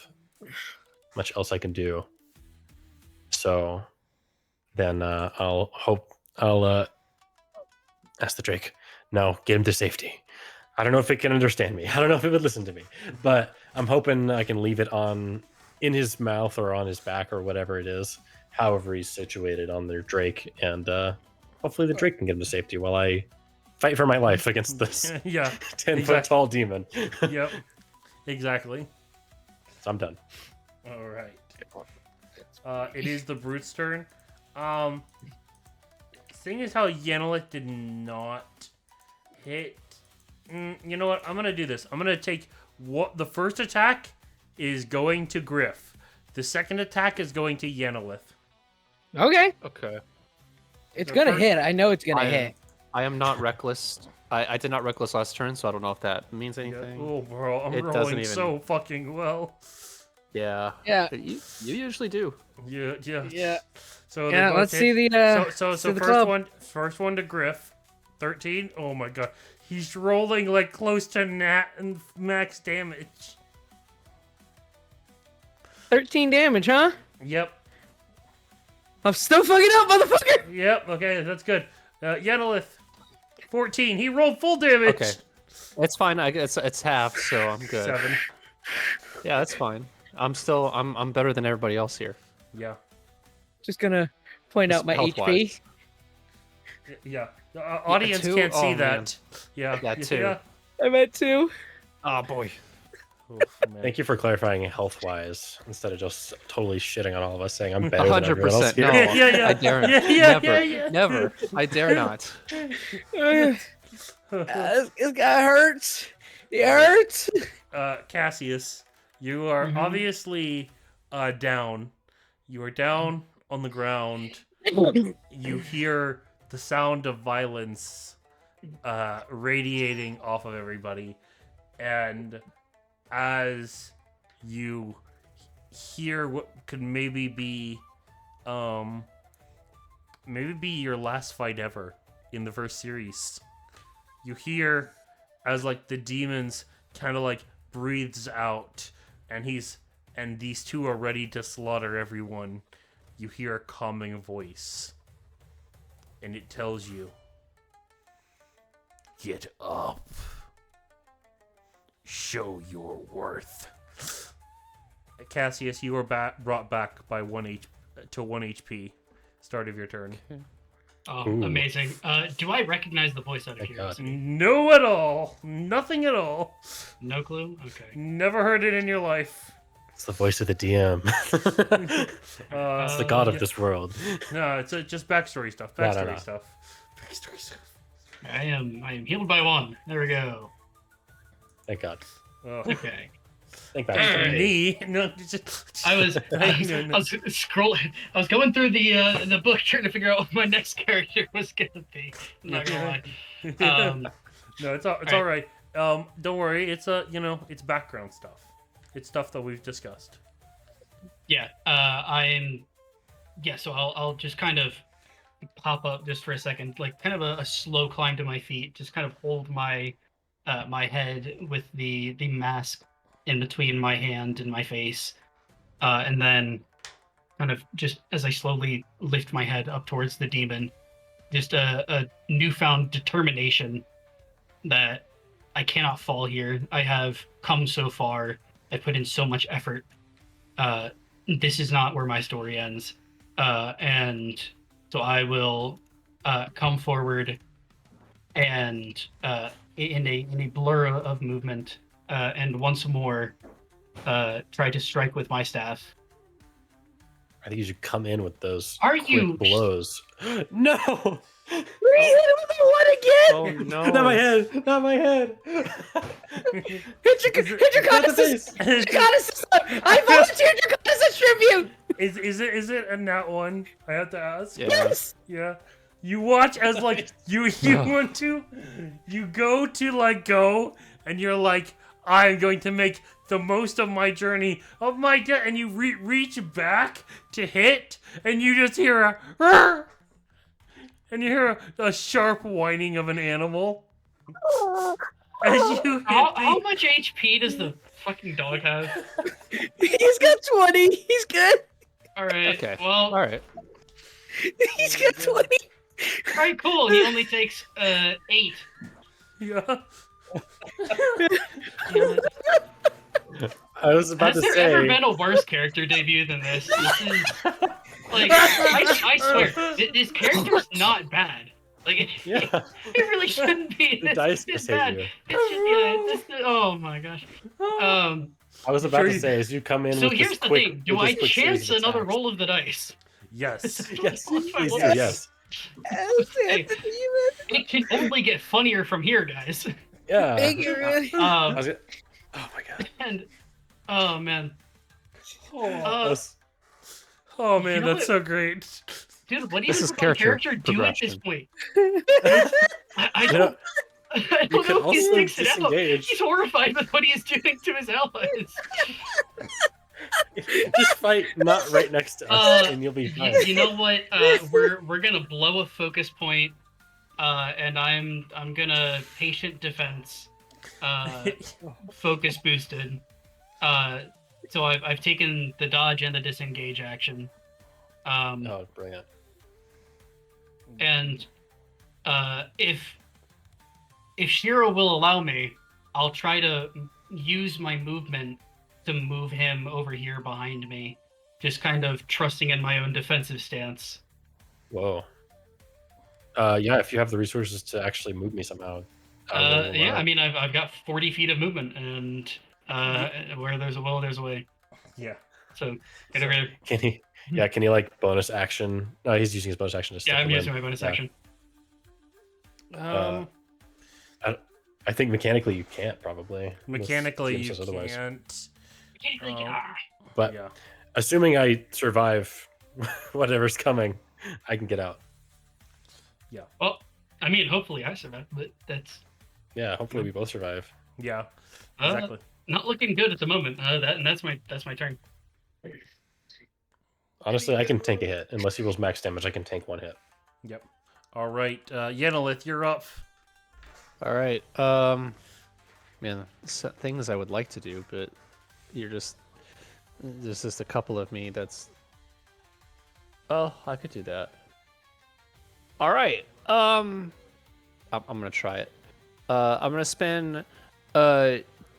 much else I can do. So then I'll ask the Drake. No, get him to safety. I don't know if it can understand me. I don't know if it would listen to me, but I'm hoping I can leave it on in his mouth or on his back or whatever it is, however he's situated on their Drake, and hopefully the Drake can get him to safety while I fight for my life against this
Yeah.
10-foot
exactly.
tall demon.
Yep. Exactly.
So I'm done.
All right. It is the Brute's turn. Seeing as how Yanalith did not hit, you know what? I'm gonna do this. I'm gonna take what the first attack is going to Griff. The second attack is going to Yanalith.
Okay.
Okay.
It's
The
gonna
first-
hit. I know it's gonna
I-
hit.
I am not reckless. I did not reckless last turn, so I don't know if that means anything.
Oh, bro, I'm
It doesn't
rolling
even-
so fucking well.
Yeah.
Yeah.
You usually do.
Yeah.
Yeah.
So
Yeah.
they
Let's
both
see
hit.
the.
So
see the
first
club.
first one to Griff, 13. Oh my god, he's rolling like close to max damage.
13 damage, huh?
Yep.
I'm still fucking up, motherfucker.
Yep. Okay, that's good. Yanalith, 14. He rolled full damage.
Okay. It's fine. It's half, so I'm good.
7.
Yeah, that's fine. I'm better than everybody else here.
Yeah.
Just gonna point out my
Health-wise.
HP.
Yeah. The audience
two?
can't see
Oh, man.
that. Yeah.
Yeah, 2.
Yeah.
I'm at 2.
Oh boy.
Oof, man.
Thank you for clarifying health-wise instead of just totally shitting on all of us, saying I'm better than everyone else
100%.
here.
No,
Yeah.
I dare not.
Yeah,
Never.
yeah.
Never. I dare not.
This guy hurts. He hurts.
Cassius, you are obviously down. You are down on the ground. You hear the sound of violence radiating off of everybody, and as you hear what could maybe be your last fight ever in the first series, you hear as like the demons kind of like breathes out, and these two are ready to slaughter everyone. You hear a calming voice, and it tells you, "Get up. Show your worth." Cassius, you are brought back by 1 HP. Start of your turn.
Oh,
Ooh.
amazing. Do I recognize the voice out of
Thank God.
curiosity?
No at all. Nothing at all.
No clue? Okay.
Never heard it in your life.
It's the voice of the DM. It's the god of
yeah.
this world.
No, it's just backstory stuff.
No, no,
Backstory
no.
stuff. Backstory stuff.
I am healed by 1. There we go.
Thank God.
Oh.
Okay.
Thank God.
Alright.
Me? No, just...
I was
No.
scrolling. I was going through the book trying to figure out what my next character was gonna be. I'm not gonna lie.
No, it's all right. Don't worry. It's it's background stuff. It's stuff that we've discussed.
Yeah. So I'll just kind of pop up just for a second, like kind of a slow climb to my feet. Just kind of hold my my head with the mask in between my hand and my face, and then kind of just as I slowly lift my head up towards the demon, just a newfound determination that I cannot fall here. I have come so far. I put in so much effort. This is not where my story ends, and so I will come forward and in a blur of movement, and once more try to strike with my staff.
I think you should come in with those
Are
quick
you-
blows. No!
Where you hit him with the one again?
Oh no!
Not my head! Not my head!
Hit your goddess! Hit your goddess! I volunteered your goddess as tribute!
Is it a nat 1? I have to ask.
Yeah.
Yes!
Yeah. You watch as like you want to, you go to like go, and you're like, I'm going to make the most of my journey of my death, and you reach back to hit, and you just hear a, "Rrr!" and you hear a sharp whining of an animal. As you hit
How much HP does the fucking dog have?
He's got 20. He's good.
All right.
Okay.
Well,
All right.
He's got 20.
all right, cool. He only takes 8.
yeah.
I was about
Has
to
there ever
say.
been a worse character debut than this? This is like I swear, this character's not bad. Like it,
Yeah.
it really shouldn't be
The
this,
dice
this
just hate
bad.
you.
It's just oh my gosh.
I was about to say, as you come in
So
with
here's
this
the
quick,
thing: do
with
I
this quick series
chance
of
another
attacks.
roll of the dice?
Yes.
Yes, please do,
Yes.
yes.
Hey, it can only get funnier from here, guys.
Yeah.
Thank you, really.
I was gonna- oh my God.
And oh man,
Oh man,
You know
that's
what?
so great.
dude, what do
This
you
is
think my
character
character do at this
progression.
point? I
You know,
don't. I
you
don't
could
know if he
also
sticks it out.
disengage.
He's horrified with what he is doing to his allies.
Just fight not right next to us, and you'll be fine.
You know what? We're gonna blow a focus point, and I'm gonna patient defense, focus boosted. So I've taken the dodge and the disengage action.
Oh, brilliant.
And if Shiro will allow me, I'll try to use my movement to move him over here behind me, just kind of trusting in my own defensive stance.
Whoa. Yeah, if you have the resources to actually move me somehow.
Yeah, I mean, I've got 40 feet of movement, and where there's a will, there's a way.
Yeah.
So get over here.
Can he? Yeah, can he like bonus action? No, he's using his bonus action to stick
Yeah, I'm
him
using
in.
my bonus
Yeah.
action.
I think mechanically you can't probably.
Mechanically,
This
you
game says otherwise.
can't.
Ah.
But
Yeah.
assuming I survive whatever's coming, I can get out.
Well, I mean, hopefully I survive, but that's
Yeah, hopefully we both survive.
Yeah,
uh,
exactly.
not looking good at the moment. That's my turn.
Honestly, I can tank a hit. Unless he rolls max damage, I can tank one hit.
Yep. All right, Yenilith, you're up.
All right. Man, things I would like to do, but there's just a couple of me that's. Oh, I could do that. All right. I'm gonna try it. I'm gonna spend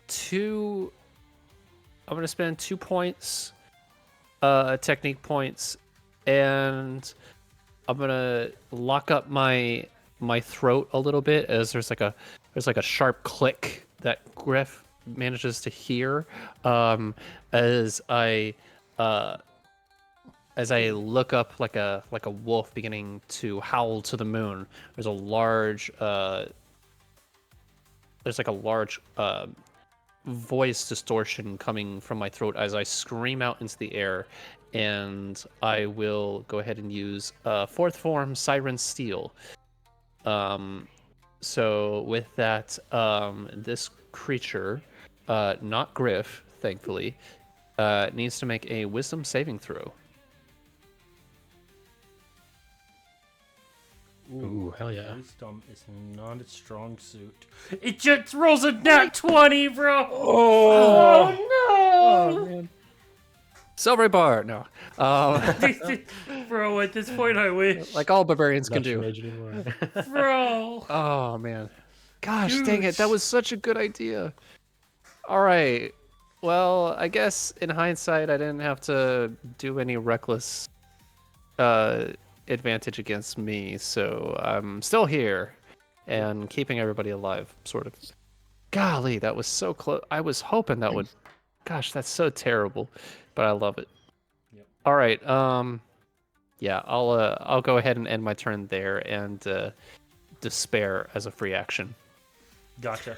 two. I'm gonna spend 2 points, technique points, and I'm gonna lock up my throat a little bit as there's like a sharp click that Griff manages to hear as I look up like a wolf beginning to howl to the moon. There's a large voice distortion coming from my throat as I scream out into the air, and I will go ahead and use fourth form Siren Steel. So with that, this creature, not Griff, thankfully, needs to make a Wisdom saving throw.
Ooh, hell yeah.
Wisdom is not its strong suit. It just rolls a nat 20, bro.
Oh,
Oh
man. Silver bar, no.
no. Bro, at this point, I wish.
Like all barbarians can
not your
do.
mage anymore.
Bro.
Oh man, gosh, dang it, that was such a good idea. All right, well, I guess in hindsight, I didn't have to do any reckless advantage against me, so I'm still here and keeping everybody alive, sort of. Golly, that was so close. I was hoping that would. Gosh, that's so terrible, but I love it.
Yep.
All right, yeah, I'll go ahead and end my turn there and despair as a free action.
Gotcha.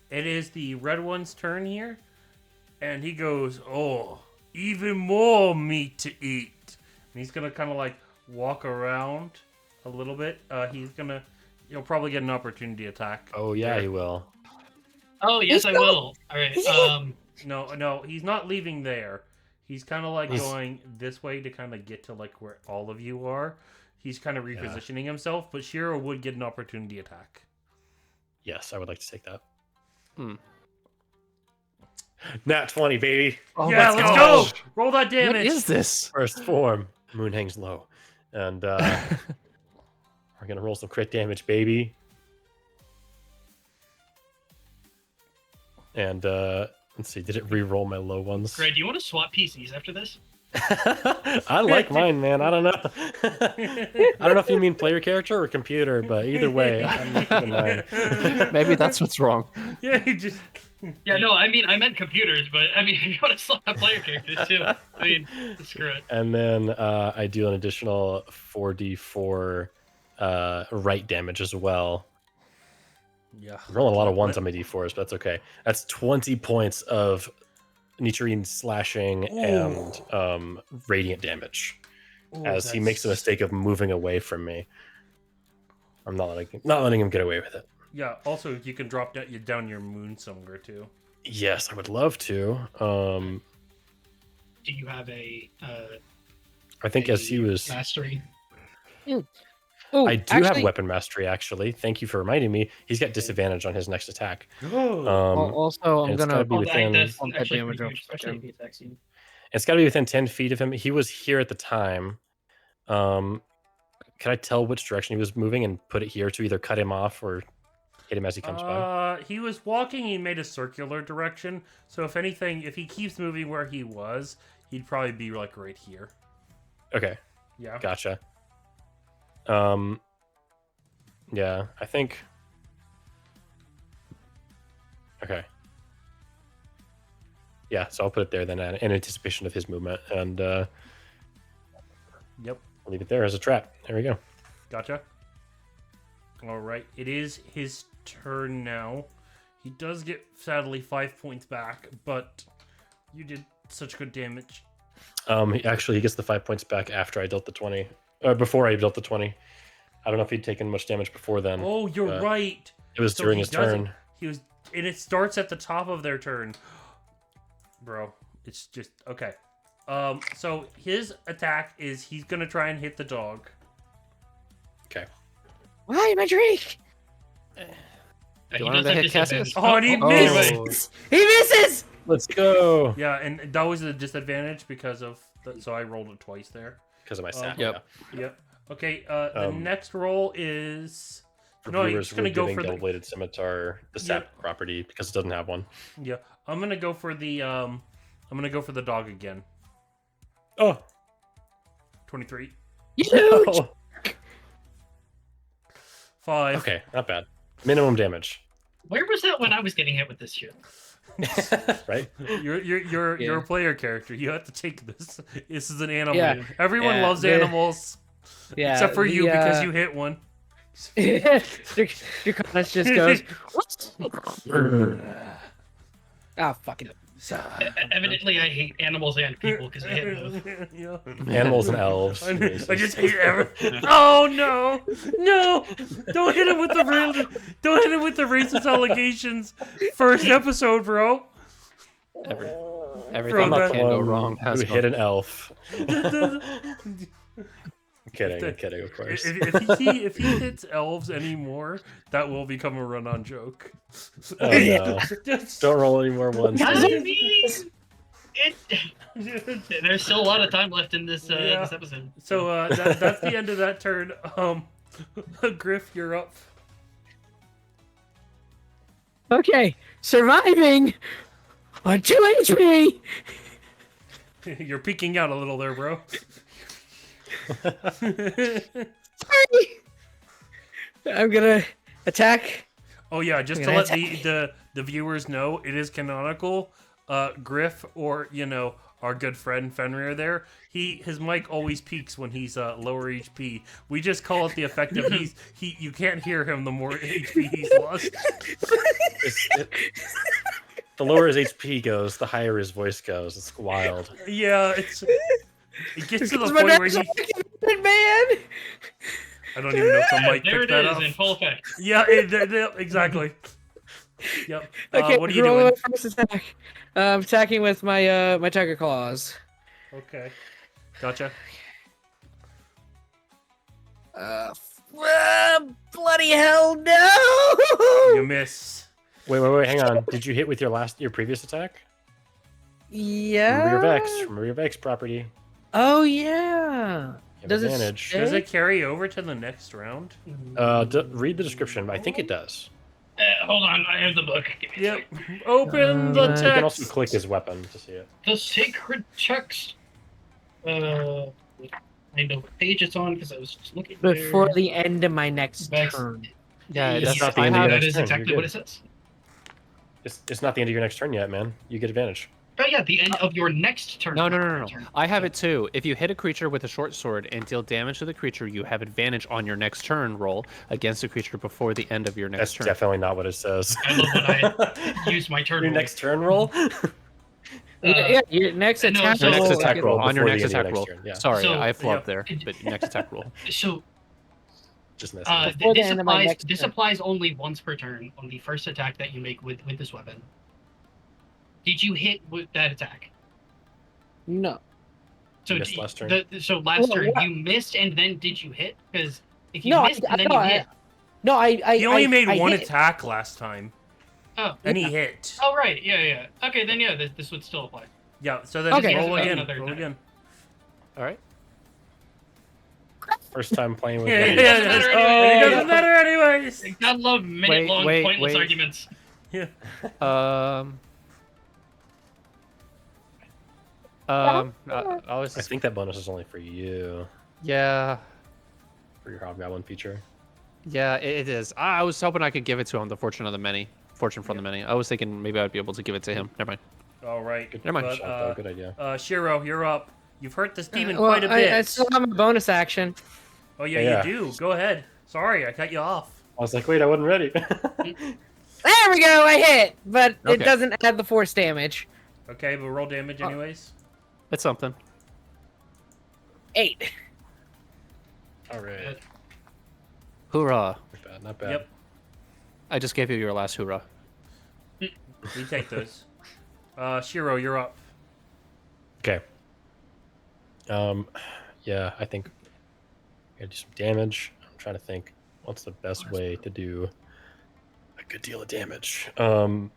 It is the red one's turn here, and he goes, "Oh, even more meat to eat." And he's gonna kind of like walk around a little bit. He'll probably get an opportunity attack.
Oh yeah, he will.
Oh yes, I will. All right.
No, he's not leaving there. He's kind of like
He's-
going this way to kind of get to like where all of you are. He's kind of repositioning himself, but Shiro would get an opportunity attack.
Yes, I would like to take that.
Hmm.
Nat 20, baby.
Oh,
Yeah, let's go. Roll that
What
damage.
is this?
First form, moon hangs low, and we're gonna roll some crit damage, baby. And let's see, did it re-roll my low ones?
Greg, do you want to swap PCs after this?
I like mine, man. I don't know. I don't know if you mean player character or computer, but either way, I'm keeping mine.
Maybe that's what's wrong.
Yeah, he just.
Yeah, no, I mean I meant computers, but I mean if you want to swap player characters too. I mean, screw it.
And then I do an additional 4d4 right damage as well.
Yeah.
I'm rolling a lot of ones on my d4s, but that's okay. That's 20 points of Nitrine slashing and radiant damage. As he makes the mistake of moving away from me. I'm not letting him get away with it.
Yeah. Also, you can drop down your moon somewhere too.
Yes, I would love to.
Do you have a
I think as he was
mastery?
Oh,
I do have weapon mastery, actually. Thank you for reminding me. He's got disadvantage on his next attack.
Also, I'm
it's
gonna
gotta be within.
That's
bump that
actually
damage
pretty
up
huge, especially if he attacks you.
It's got to be within 10 feet of him. He was here at the time. Can I tell which direction he was moving and put it here to either cut him off or hit him as he comes by?
He was walking. He made a circular direction. So if anything, if he keeps moving where he was, he'd probably be like right here.
Okay,
Yeah.
gotcha. Yeah, I think. Okay. Yeah, so I'll put it there then in anticipation of his movement, and
Yep.
I'll leave it there as a trap. There we go.
Gotcha. All right. It is his turn now. He does get sadly 5 points back, but you did such good damage.
He gets the 5 points back after I dealt the 20. Before I dealt the 20. I don't know if he'd taken much damage before then.
Oh, you're
but
right.
It was
So
during
he
his
doesn't-
turn.
He was, and it starts at the top of their turn. Bro, it's just okay. So his attack is he's gonna try and hit the dog.
Okay.
Why, my Drake?
Do
He
you want him
does
to
have
hit Cassius?
disadvantage.
Oh, and he
Oh.
missed.
He misses!
Let's go.
Yeah, and that was a disadvantage because of so I rolled it twice there.
Because of my stat.
Yep.
Yep. Okay. The next roll is
For
no.
viewers,
He's gonna
we're
go
giving
for the
double-bladed scimitar the stat property because it doesn't have one.
yeah. I'm gonna go for the dog again.
Oh.
23.
Huge!
5.
Okay, not bad. Minimum damage,
Where was that when I was getting hit with this shit?
right?
You're a player character. You have to take this. This is an animal.
Yeah.
Everyone
Yeah,
loves
the-
animals,
Yeah,
except for you
the,
because you hit one.
Draconis just goes. Ah, fuck it.
Evidently, I hate animals and people because I hit both.
Yeah.
Animals and elves.
I just hate everything. Oh no, no! Don't hit him with the don't hit him with the racist allegations. First episode, bro.
Everything
I'm not
that can go
One
wrong has
who
gone.
hit an elf. I'm kidding, of course.
If he hits elves anymore, that will become a run-on joke.
Oh, no.
Just-
Don't roll any more ones.
I
please.
mean, there's still a lot of time left in this
Yeah.
this episode.
So that's the end of that turn. Griff, you're up.
Okay, surviving on 2 HP.
You're peeking out a little there, bro.
I'm gonna attack.
Oh yeah, just to
Gonna
let the viewers know, it is canonical. Griff, or our good friend Fenrir there, his mic always peaks when he's lower HP. We just call it the effect of you can't hear him the more HP he's lost.
The lower his HP goes, the higher his voice goes. It's wild.
Yeah, it gets to the
Because my
point where
nerves
he.
are activated, man.
I don't even know if the mic
There
picked
it
that
is
up.
in full effect.
Yeah, exactly. Yep.
Okay,
What are you
roll
doing?
my first attack. I'm attacking with my my tiger claws.
Okay. Gotcha.
Bloody hell, no!
You miss.
Wait, hang on. Did you hit with your previous attack?
Yeah.
Remember your Vex property.
Oh yeah.
You have
Does it
advantage.
stay?
Does it carry over to the next round?
Read the description. I think it does.
Hold on, I have the book. Give me a
Yep.
sec.
Open the
You can also
text.
click his weapon to see it.
The sacred text. I know what page it's on because I was just looking
Before
there.
the end of my next
Vex.
turn.
Yeah,
Yes,
That's not the
I
end of
have
your
that
next
is
turn.
exactly
You're
what
good.
it says.
It's not the end of your next turn yet, man. You get advantage.
Oh yeah, the end of your next turn.
No.
Turn.
I have it too. If you hit a creature with a short sword and deal damage to the creature, you have advantage on your next turn roll against the creature before the end of your next
That's
turn.
definitely not what it says.
I love when I use my turn.
Your
roll.
next turn roll?
Yeah, your next
no,
attack.
so-
Your next
roll
attack roll on your
before the
next
end of
attack
your
roll.
next turn, yeah.
Sorry,
So-
I flubbed
yeah.
there. But next attack roll.
So
Just messing with it.
Before the
this
end of my
applies.
next
This
turn.
applies only once per turn on the first attack that you make with this weapon. Did you hit with that attack?
No.
So
You missed
d-
last turn?
so last
Well,
turn
yeah.
you missed, and then did you hit? Because if you
No,
missed and then you hit,
I
He only
I-
made
I
one
hit.
attack last time,
oh,
and he hit.
oh right, yeah. Okay, then yeah, this would still apply.
Yeah. So then
Okay.
roll
Yeah,
again.
another
Roll
attack.
again.
All right.
First time playing with
Yeah,
one of
yeah,
these.
doesn't matter
yeah.
anyway.
It doesn't matter anyways.
I love minute-long
wait,
pointless
wait.
arguments.
Yeah.
I was
I think that bonus is only for you,
yeah,
for your Hobgoblin feature.
it is. I was hoping I could give it to him. The fortune of the many, fortune from the many. I was thinking maybe I'd be able to give it to him. Never mind.
All right.
Good,
Never mind.
good shot, though. Good idea.
Shiro, you're up. You've hurt this demon
Well,
quite a bit.
I still have a bonus action.
Oh yeah,
Yeah.
you do. Go ahead. Sorry, I cut you off.
I was like, wait, I wasn't ready.
There we go. I hit, but it
Okay.
doesn't add the force damage.
Okay, but roll damage anyways.
It's something.
8.
All right.
Hoorah!
Not bad, not bad.
Yep,
I just gave you your last hoorah.
we take those. Shiro, you're up.
Okay. Yeah, I think I gotta do some damage. I'm trying to think what's the best way to do a good deal of damage. I can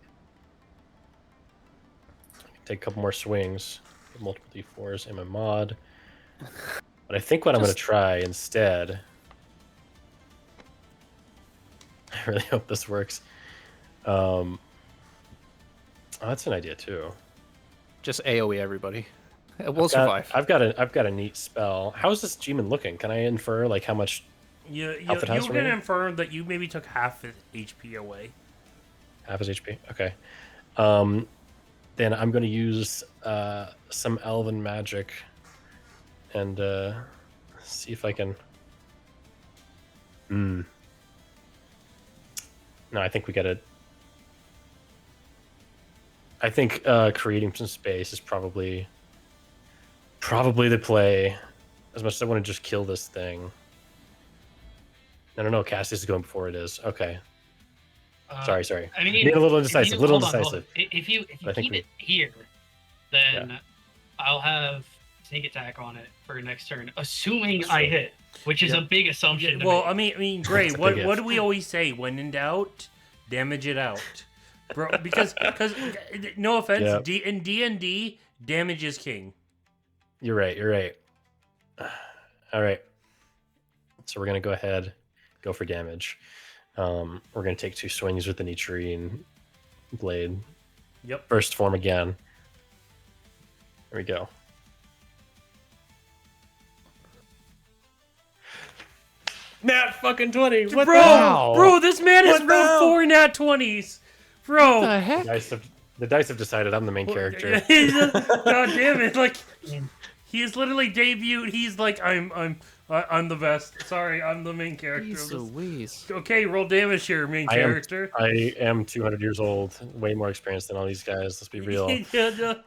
take a couple more swings, get multiple d4s in my mod. But I think what I'm going to try instead. I really hope this works. Oh, that's an idea too.
Just AoE everybody. We'll survive.
I've got a neat spell. How is this G-Man looking? Can I infer like how much?
You
Health it has
can
remaining?
infer that you maybe took half his HP away.
Half his HP. Okay. Then I'm going to use some elven magic and see if I can. No, I think we got to. I think creating some space is probably the play. As much as I want to just kill this thing. I don't know. Cassius is going before it is. Okay. Sorry.
I mean,
being a little indecisive.
hold on. If you
I think
keep it here, then I'll have sneak attack on it for next turn, assuming I hit, which is a big assumption. to
Well,
make.
I mean, Gray,
It's a
what
big
what
if.
do we always say? When in doubt, damage it out, bro. Because no offense,
Yep.
in D&D, damage is king.
You're right. All right. So we're gonna go ahead, go for damage. We're gonna take 2 swings with the Nitrine blade.
Yep.
First form again. There we go. Nat fucking 20. What
Bro,
the hell?
bro, this man has
What the
rolled
hell?
4 nat 20s. Bro.
the heck?
The dice have decided I'm the main character.
God damn it! Like he is literally debuted. He's like, I'm the best. Sorry, I'm the main character.
Jeez Louise.
Okay, roll damage here, main character.
I am 200 years old, way more experienced than all these guys. Let's be real.
Yeah, no.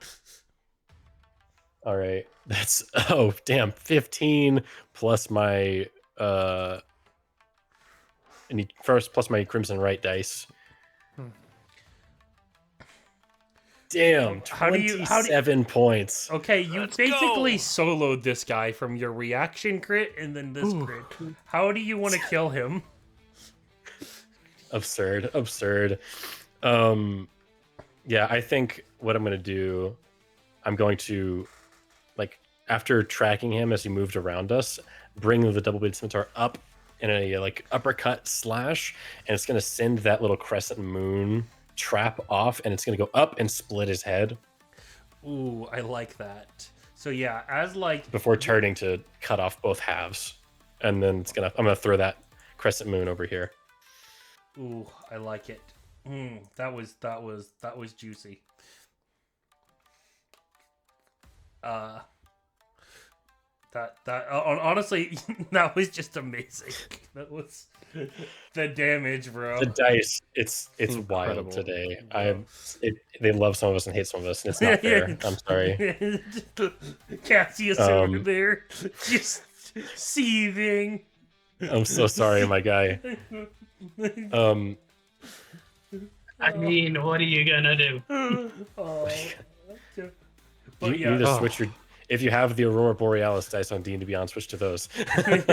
All right, that's 15 plus my plus my Crimson Right dice. Damn,
How do you-
27 points.
Okay, you basically soloed this guy from your reaction crit and then this crit. How do you want to kill him?
Absurd. Yeah, I think what I'm gonna do, I'm going to, like, after tracking him as he moved around us, bring the double-bladed scimitar up in a like uppercut slash, and it's gonna send that little crescent moon trap off, and it's gonna go up and split his head
Ooh, I like that. So yeah, as like
before turning to cut off both halves, and then I'm gonna throw that crescent moon over here.
ooh, I like it. That was juicy. Honestly, that was just amazing. That was the damage, bro.
The dice, it's
Incredible.
wild today.
Yeah.
They love some of us and hate some of us, and it's not fair. I'm sorry.
Cassius over there, just seething.
I'm so sorry, my guy.
I mean, what are you gonna do?
Oh.
You
But
need to
yeah,
switch your. If you have the Aurora Borealis dice on D&D Beyond, switch to those.
I don't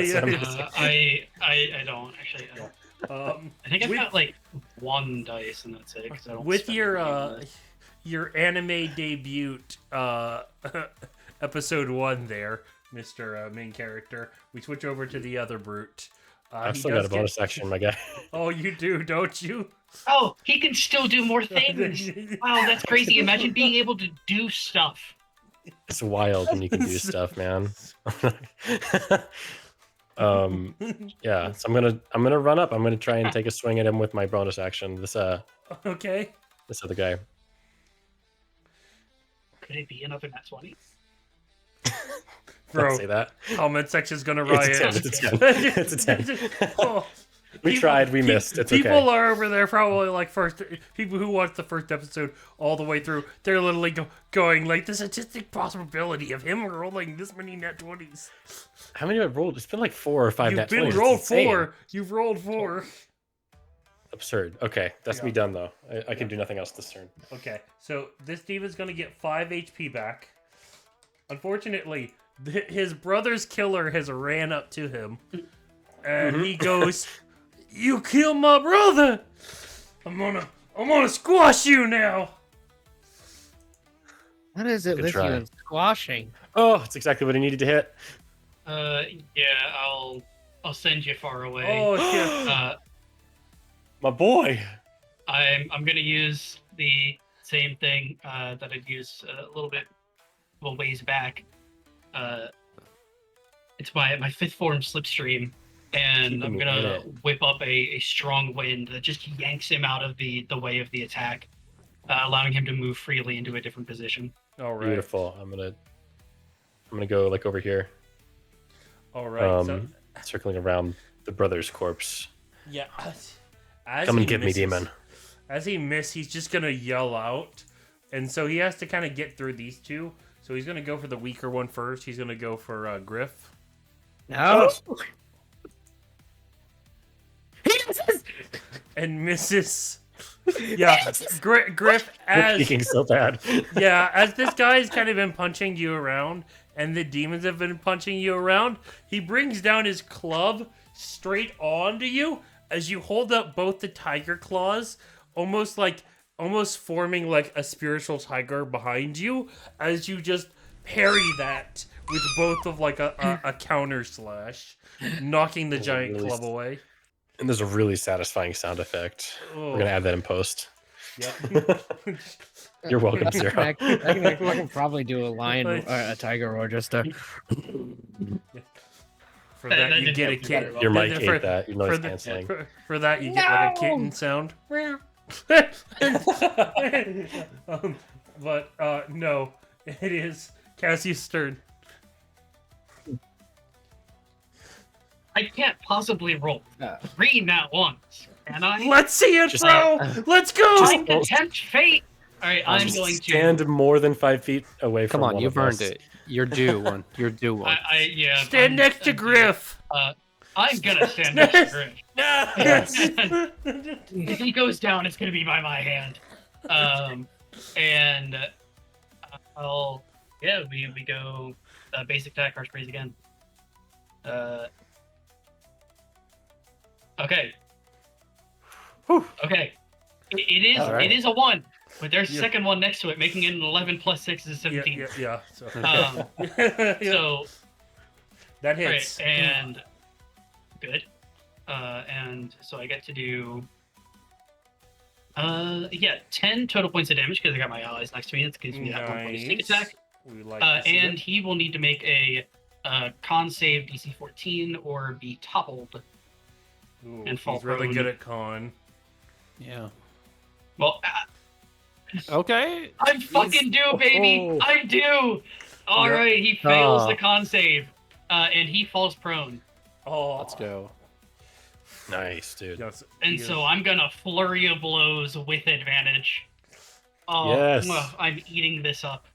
actually. I don't. I think I've
with-
got like 1 dice, and that's it. 'cause I don't
with
spend
your
anything on it.
your anime debut episode 1 there, Mr. Main Character, we switch over to the other brute.
I've
He
still got
does
a bonus action, my guy.
Oh, you do, don't you?
Oh, he can still do more things. Wow, that's crazy. Imagine being able to do stuff.
It's wild when you can do stuff, man. Yeah. So I'm gonna run up. I'm gonna try and take a swing at him with my bonus action. This
Okay.
other guy.
Could it be another nat 20?
Don't
Bro,
say that.
comment section's gonna
It's a
riot.
10. It's a 10. It's a 10.
Oh,
We tried, we missed. It's
people
okay.
are over there probably like people who watched the first episode all the way through. They're literally going like the statistic possibility of him rolling this many net 20s.
How many have I rolled? It's been like 4 or 5
You've
net
been
20s.
rolled
It's insane.
4. You've rolled 4.
Absurd. Okay, that's me done though. I can do nothing else this turn.
Okay, so this demon's gonna get 5 HP back. Unfortunately, his brother's killer has ran up to him, and he goes, "You killed my brother! I'm gonna squash you now!"
What is it
Good
with
try.
you and squashing?
Oh, that's exactly what I needed to hit.
Yeah, I'll send you far away.
Oh shit!
My boy.
I'm gonna use the same thing that I'd use a ways back. It's my fifth form slipstream, and
Keeping
I'm
me in
gonna
it.
whip up a strong wind that just yanks him out of the way of the attack, allowing him to move freely into a different position.
All right,
Beautiful. I'm gonna go like over here.
all right. So
Circling around the brother's corpse.
yeah, as
Come
he
and get me,
misses-
demon.
As he misses, he's just gonna yell out, and so he has to kind of get through these two. So he's gonna go for the weaker one first. He's gonna go for Griff.
No.
And misses. Yeah, Griff as
Speaking so bad.
yeah, as this guy's kind of been punching you around, and the demons have been punching you around. He brings down his club straight onto you as you hold up both the tiger claws, almost forming like a spiritual tiger behind you, as you just parry that with both of like a counter slash, knocking the giant
really
club away.
And there's a really satisfying sound effect.
Oh.
We're gonna add that in post.
Yep.
You're welcome, Zero.
I can probably do a lion, a tiger, or just a.
For that,
That
you
didn't
get a
help you
kitten.
very well.
Your mic
for-
ate that. Your noise
for
canceling.
For that, you get like a kitten sound. But no, it is Cassie's turn.
I can't possibly roll 3 nat ones, can I?
Let's see it,
Just-
bro. Let's go.
Time to tempt fate. All right, I'm
Just
going to.
stand more than 5 feet away from
Come on,
one
you've
of
earned
us.
it. You're due one. You're due one.
Yeah.
Stand
I'm-
next to
I'm-
Griff.
I'm gonna stand next to Griff.
Yes.
If he goes down, it's gonna be by my hand. And we go basic attack, harsh praise again. Okay. Okay. It is a 1, but there's a
Yeah.
second one next to it, making it an 11 plus 6 is 17.
Yeah. So,
So
that
all right,
hits.
and good. And so I get to do 10 total points of damage because I got my allies next to me. That gives me that 1 point of sneak
Nice.
attack.
We like to see
And
it.
he will need to make a con save DC 14 or be toppled.
Ooh,
and fall
he's really
prone.
good at con.
Yeah.
Well,
Okay.
I'm fucking due, baby.
Oh.
I'm due. All
Yep.
right, he fails
Ah.
the con save, and he falls prone.
Oh,
Let's go.
Nice, dude.
Yes,
And
he
so
is.
I'm gonna flurry of blows with advantage. Oh,
Yes.
I'm eating this up.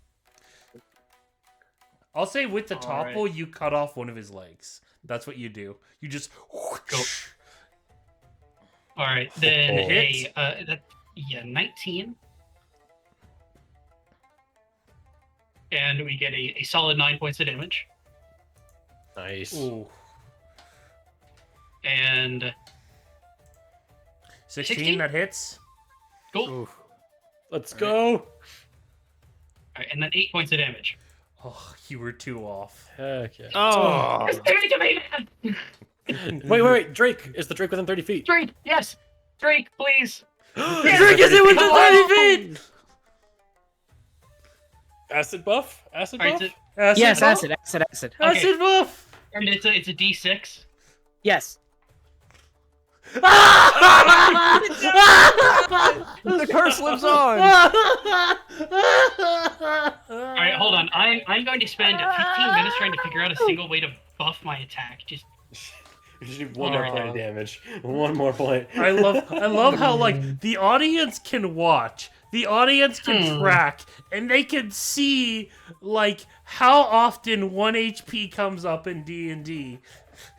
I'll say with the
All
topple, you cut off one of his legs. That's what you do. You just
Go. All right, then
Oh.
Hit.
19. And we get a solid 9 points of damage.
Nice.
Ooh.
And
16,
16?
that hits.
cool.
Ooh.
Let's go.
All right, and then 8 points of damage.
Oh, you were 2 off.
Heck yeah.
Oh.
Just give it to me, man!
Wait. Drake. Is the Drake within 30 feet?
Drake, yes! Drake, please!
Drake is it with the
Come on.
30 feet!
Acid buff? Acid
All right,
buff?
so-
Acid
Yes,
buff?
acid.
Okay.
Acid buff!
and it's a D6.
Yes.
The curse lives on.
All right, hold on. I'm going to spend 15 minutes trying to figure out a single way to buff my attack. Just
We just need one more point of damage. One more point.
I love how like the audience can watch, the audience can track, and they can see like how often 1 HP comes up in D&D.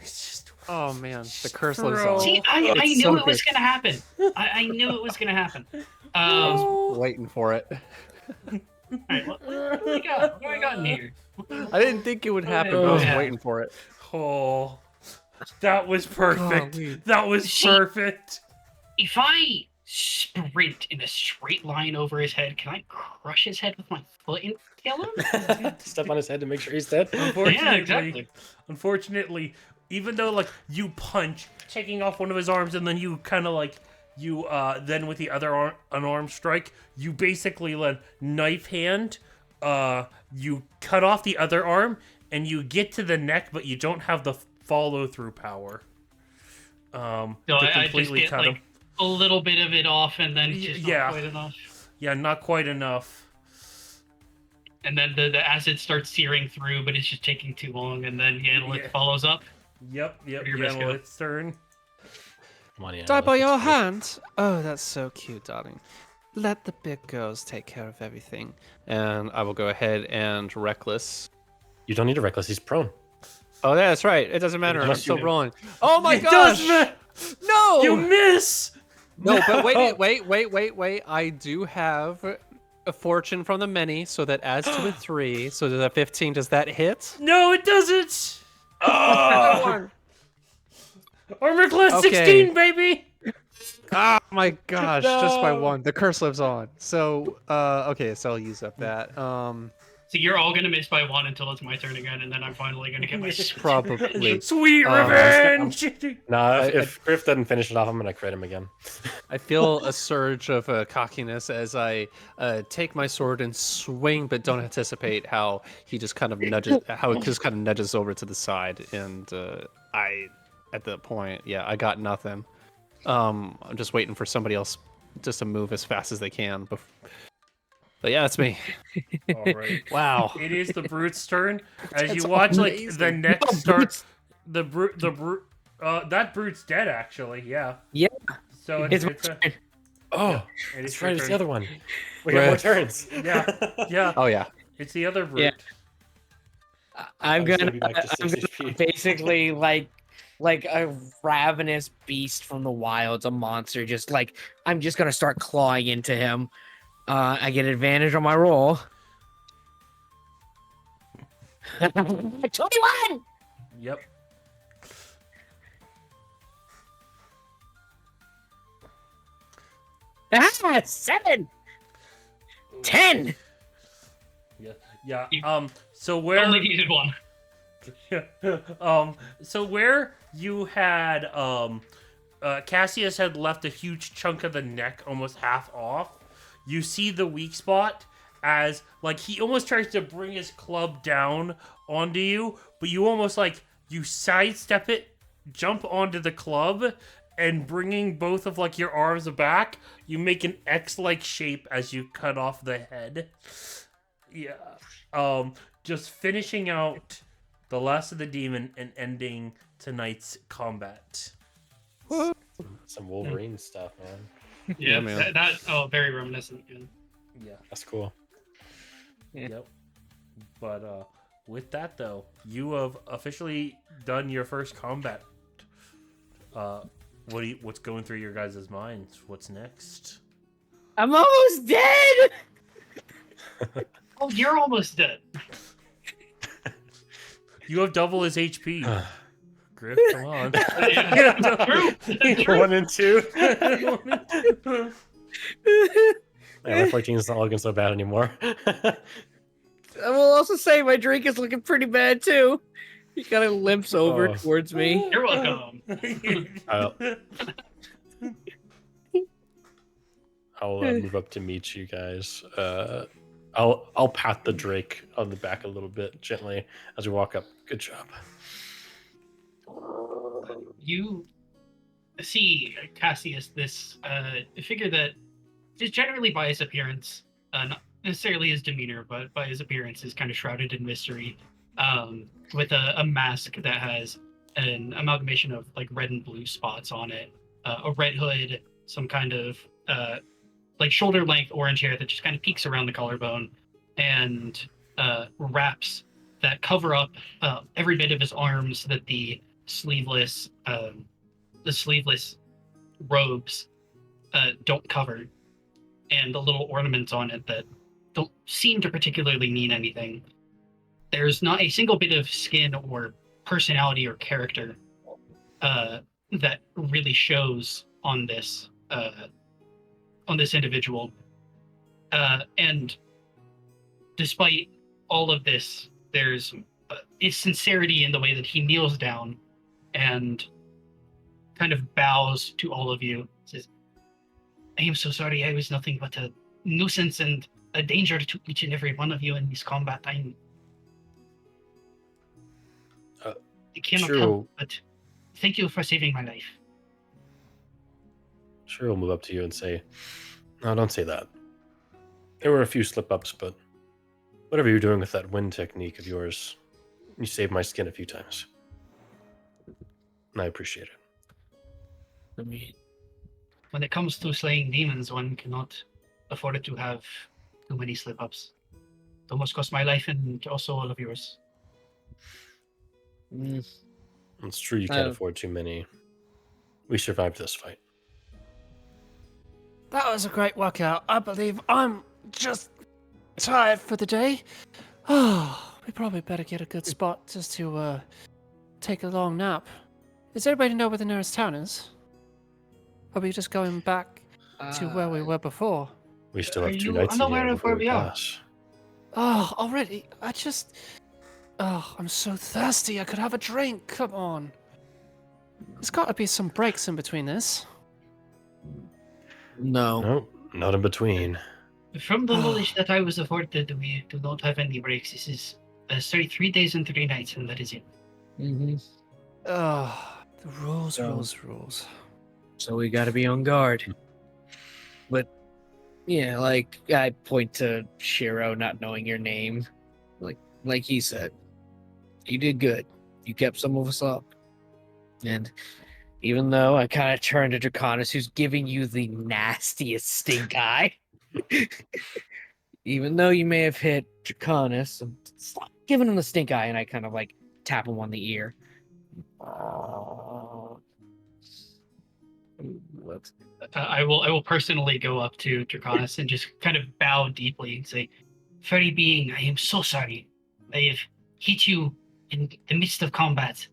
It's just
Oh man, the curse lives
Bro.
on.
See, I
It's
knew
so
it was
good.
gonna happen. I knew it was gonna happen.
I was
All
waiting for it.
right, what do we got? What do I got in here?
I didn't think it would happen, but I was waiting for it.
oh, that was perfect.
Golly.
That was perfect.
If I sprint in a straight line over his head, can I crush his head with my foot and kill him?
Step on his head to make sure he's dead.
Unfortunately,
exactly.
unfortunately, even though like you punch, taking off one of his arms, and then you kind of like you then with the other unarmed strike, you basically let knife hand. You cut off the other arm, and you get to the neck, but you don't have the follow through power.
So
to
I just get
cut
like
him.
a little bit of it off, and then just
yeah.
not quite enough.
Yeah, not quite enough.
And then the acid starts searing through, but it's just taking too long, and then Yanlit
Yeah.
follows up.
Yep.
your best go.
It's turn.
Come on,
Die by
let's
your
do it.
hand? Oh, that's so cute, darling. Let the big girls take care of everything. And I will go ahead and reckless.
You don't need a reckless. He's prone.
Oh, yeah, that's right. It doesn't matter. I'm
Unless
still
you-
rolling. Oh my
It
gosh!
does ma-
No!
You miss.
No, but wait. I do have a fortune from the many, so that adds to a 3. So there's a 15. Does that hit?
No, it doesn't.
Oh!
Armor class
Okay.
16, baby.
Oh my gosh, just by
No.
1. The curse lives on. So, okay, so I'll use up that.
So you're all gonna miss by 1 until it's my turn again, and then I'm finally gonna get my
Probably.
Sweet
I'm
revenge.
Nah, if Griff doesn't finish it off, I'm gonna crit him again.
I feel a surge of cockiness as I take my sword and swing, but don't anticipate how he just kind of nudges over to the side, and at that point, I got nothing. I'm just waiting for somebody else just to move as fast as they can. But yeah, that's me.
All right.
Wow.
It is the brute's turn. As
That's
you watch, like the
amazing.
neck start. The brute. That brute's dead, actually. Yeah.
Yeah.
So
It's
it's
my
a,
turn.
Oh,
it is
that's
your
right. It's
turn.
the other one. We got more
Right.
turns.
Yeah.
Oh yeah.
It's the other brute.
Yeah. I'm
I'm just
gonna,
gonna be back to
I'm
6
gonna
HP.
basically like a ravenous beast from the wilds, a monster. Just like I'm just gonna start clawing into him. I get advantage on my roll. 21.
Yep.
Ah, 7. 10.
Yeah.
You-
So where?
Only needed 1.
So where you had Cassius had left a huge chunk of the neck, almost half off. You see the weak spot as like he almost tries to bring his club down onto you, but you almost like you sidestep it, jump onto the club, and bringing both of like your arms back, you make an X-like shape as you cut off the head. Yeah. Just finishing out the last of the demon and ending tonight's combat.
Some Wolverine stuff, man.
Yeah,
man.
Very reminiscent. Yeah.
Yeah.
That's cool.
Yep. But with that though, you have officially done your first combat. What's going through your guys' minds? What's next?
I'm almost dead.
Oh, you're almost dead.
You have double his HP. Griff, come on.
Yeah, true.
1 and 2. Yeah, my 14 is not looking so bad anymore.
I will also say my drink is looking pretty bad too. He kind of limps over
Oh.
towards me.
You're welcome.
I'll move up to meet you guys. I'll pat the Drake on the back a little bit gently as we walk up. Good job.
You see Cassius, this figure that just generally by his appearance, not necessarily his demeanor, but by his appearance is kind of shrouded in mystery, with a mask that has an amalgamation of like red and blue spots on it, a red hood, some kind of like shoulder length orange hair that just kind of peeks around the collarbone, and wraps that cover up every bit of his arms that the sleeveless robes don't cover, and the little ornaments on it that don't seem to particularly mean anything. There's not a single bit of skin or personality or character that really shows on this individual. And despite all of this, there's a sincerity in the way that he kneels down and kind of bows to all of you. Says, "I am so sorry. I was nothing but a nuisance and a danger to each and every one of you in this combat. I cannot
Sure.
help but thank you for saving my life."
Sure, we'll move up to you and say, no, don't say that. There were a few slip-ups, but whatever you're doing with that wind technique of yours, you saved my skin a few times. And I appreciate it.
I mean,
When it comes to slaying demons, one cannot afford to have too many slip-ups. It almost cost my life and also all of yours.
It's true you can't
Oh.
afford too many. We survived this fight.
That was a great workout. I believe I'm just tired for the day. Oh, we probably better get a good spot just to take a long nap. Does everybody know where the nearest town is? Are we just going back to where we were before?
We still
Are
have 2
you
nights in
unaware
here
of
before
where
we
we are?
pass.
Oh, already? I'm so thirsty. I could have a drink. Come on. There's got to be some breaks in between this.
no.
No, not in between.
From the knowledge that I was afforded, we do not have any breaks. This is 3 days and 3 nights, and that is it.
Mm-hmm.
Oh, the rules,
So-
rules.
So we got to be on guard. But yeah, like I point to Shiro, not knowing your name, like he said, you did good. You kept some of us up, and even though I kind of turned to Draconis, who's giving you the nastiest stink eye, even though you may have hit Draconis, stop giving him the stink eye, and I kind of like tap him on the ear. What?
I will personally go up to Draconis and just kind of bow deeply and say, "Fairy being, I am so sorry. I have hit you in the midst of combat.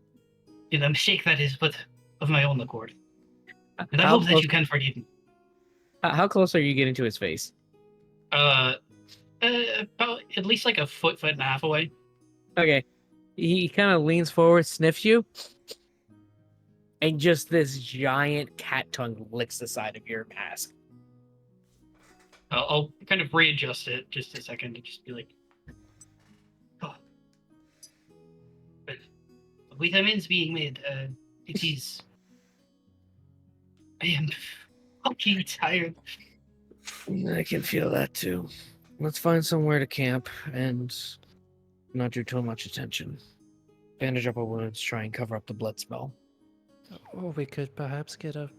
In a mistake that is but of my own accord. And I
How
hope that
close-
you can forgive me."
How close are you getting to his face?
About at least like a foot and a half away.
Okay. He kind of leans forward, sniffs you, and just this giant cat tongue licks the side of your mask.
I'll kind of readjust it just a second to just be like, "Oh." But with amends being made, it is. I am fucking tired.
I can feel that too. Let's find somewhere to camp and not do too much attention. Bandage up our wounds, try and cover up the blood smell.
Or we could perhaps get a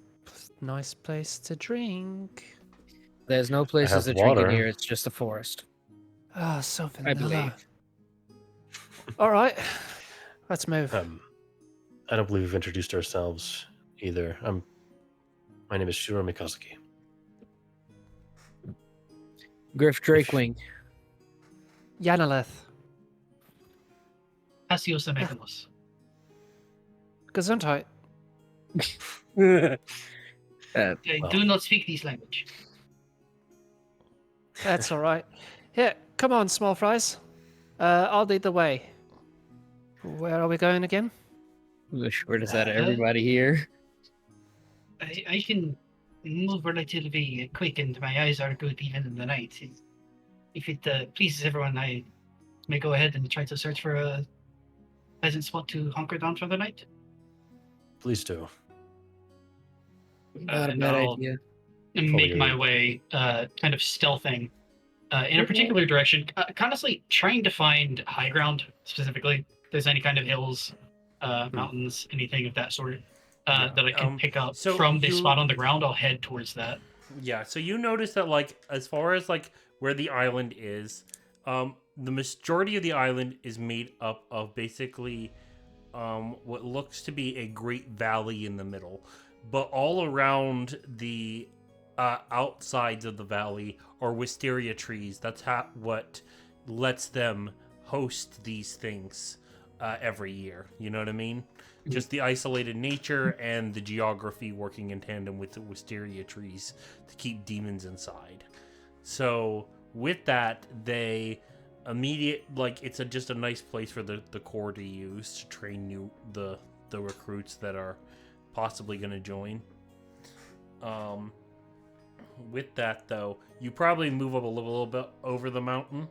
nice place to drink.
There's no places
have
to drink in
water.
here, it's just a forest.
Ah, so
I
vanilla.
believe.
All right, let's move.
I don't believe we've introduced ourselves either. My name is Shiro Mikazuki.
Griff Drakewing.
Yanaleth.
Cassius Mechanos.
Gesundheit.
I
Well.
do not speak this language.
That's all right. Here, come on, small fries. I'll lead the way. Where are we going again?
Where does that everybody here?
I can move relatively quick, and my eyes are good even in the night. If it pleases everyone, I may go ahead and try to search for a pleasant spot to hunker down for the night.
Please do.
Not a
and
bad
I'll
idea.
make
Fully
my
agree.
way, kind of stealthing in a particular direction, honestly trying to find high ground specifically. If there's any kind of hills mountains, anything of that sort
Yeah,
that I can pick up
so
from this
you-
spot on the ground. I'll head towards that.
Yeah, so you notice that, like, as far as like where the island is, the majority of the island is made up of basically what looks to be a great valley in the middle, but all around the outsides of the valley are wisteria trees. That's what lets them host these things every year. You know what I mean? Just the isolated nature and the geography working in tandem with the wisteria trees to keep demons inside. So with that, they it's just a nice place for the core to use to train the recruits that are possibly going to join. With that though, you probably move up a little bit over the mountain,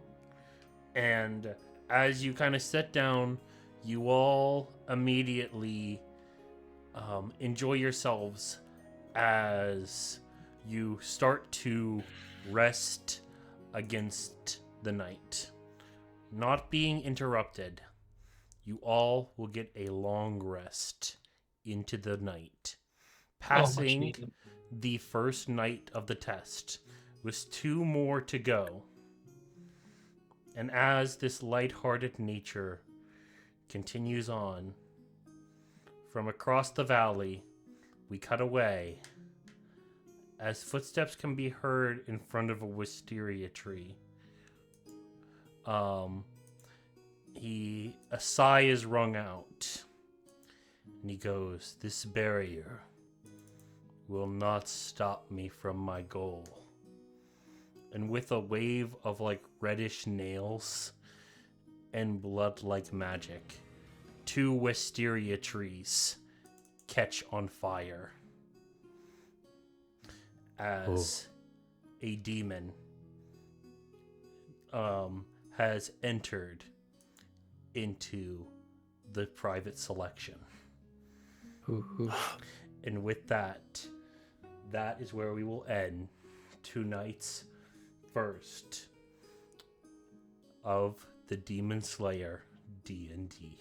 and as you kind of sit down, you all immediately enjoy yourselves as you start to rest against the night. Not being interrupted, you all will get a long rest into the night.
Much
Passing
needed.
the first night of the test, with 2 more to go. And as this light-hearted nature continues on, from across the valley, we cut away as footsteps can be heard in front of a wisteria tree. A sigh is wrung out, and he goes, "This barrier will not stop me from my goal." And with a wave of like reddish nails and blood like magic, 2 wisteria trees catch on fire as a demon has entered into the private selection. And with that is where we will end tonight's first of the Demon Slayer D&D.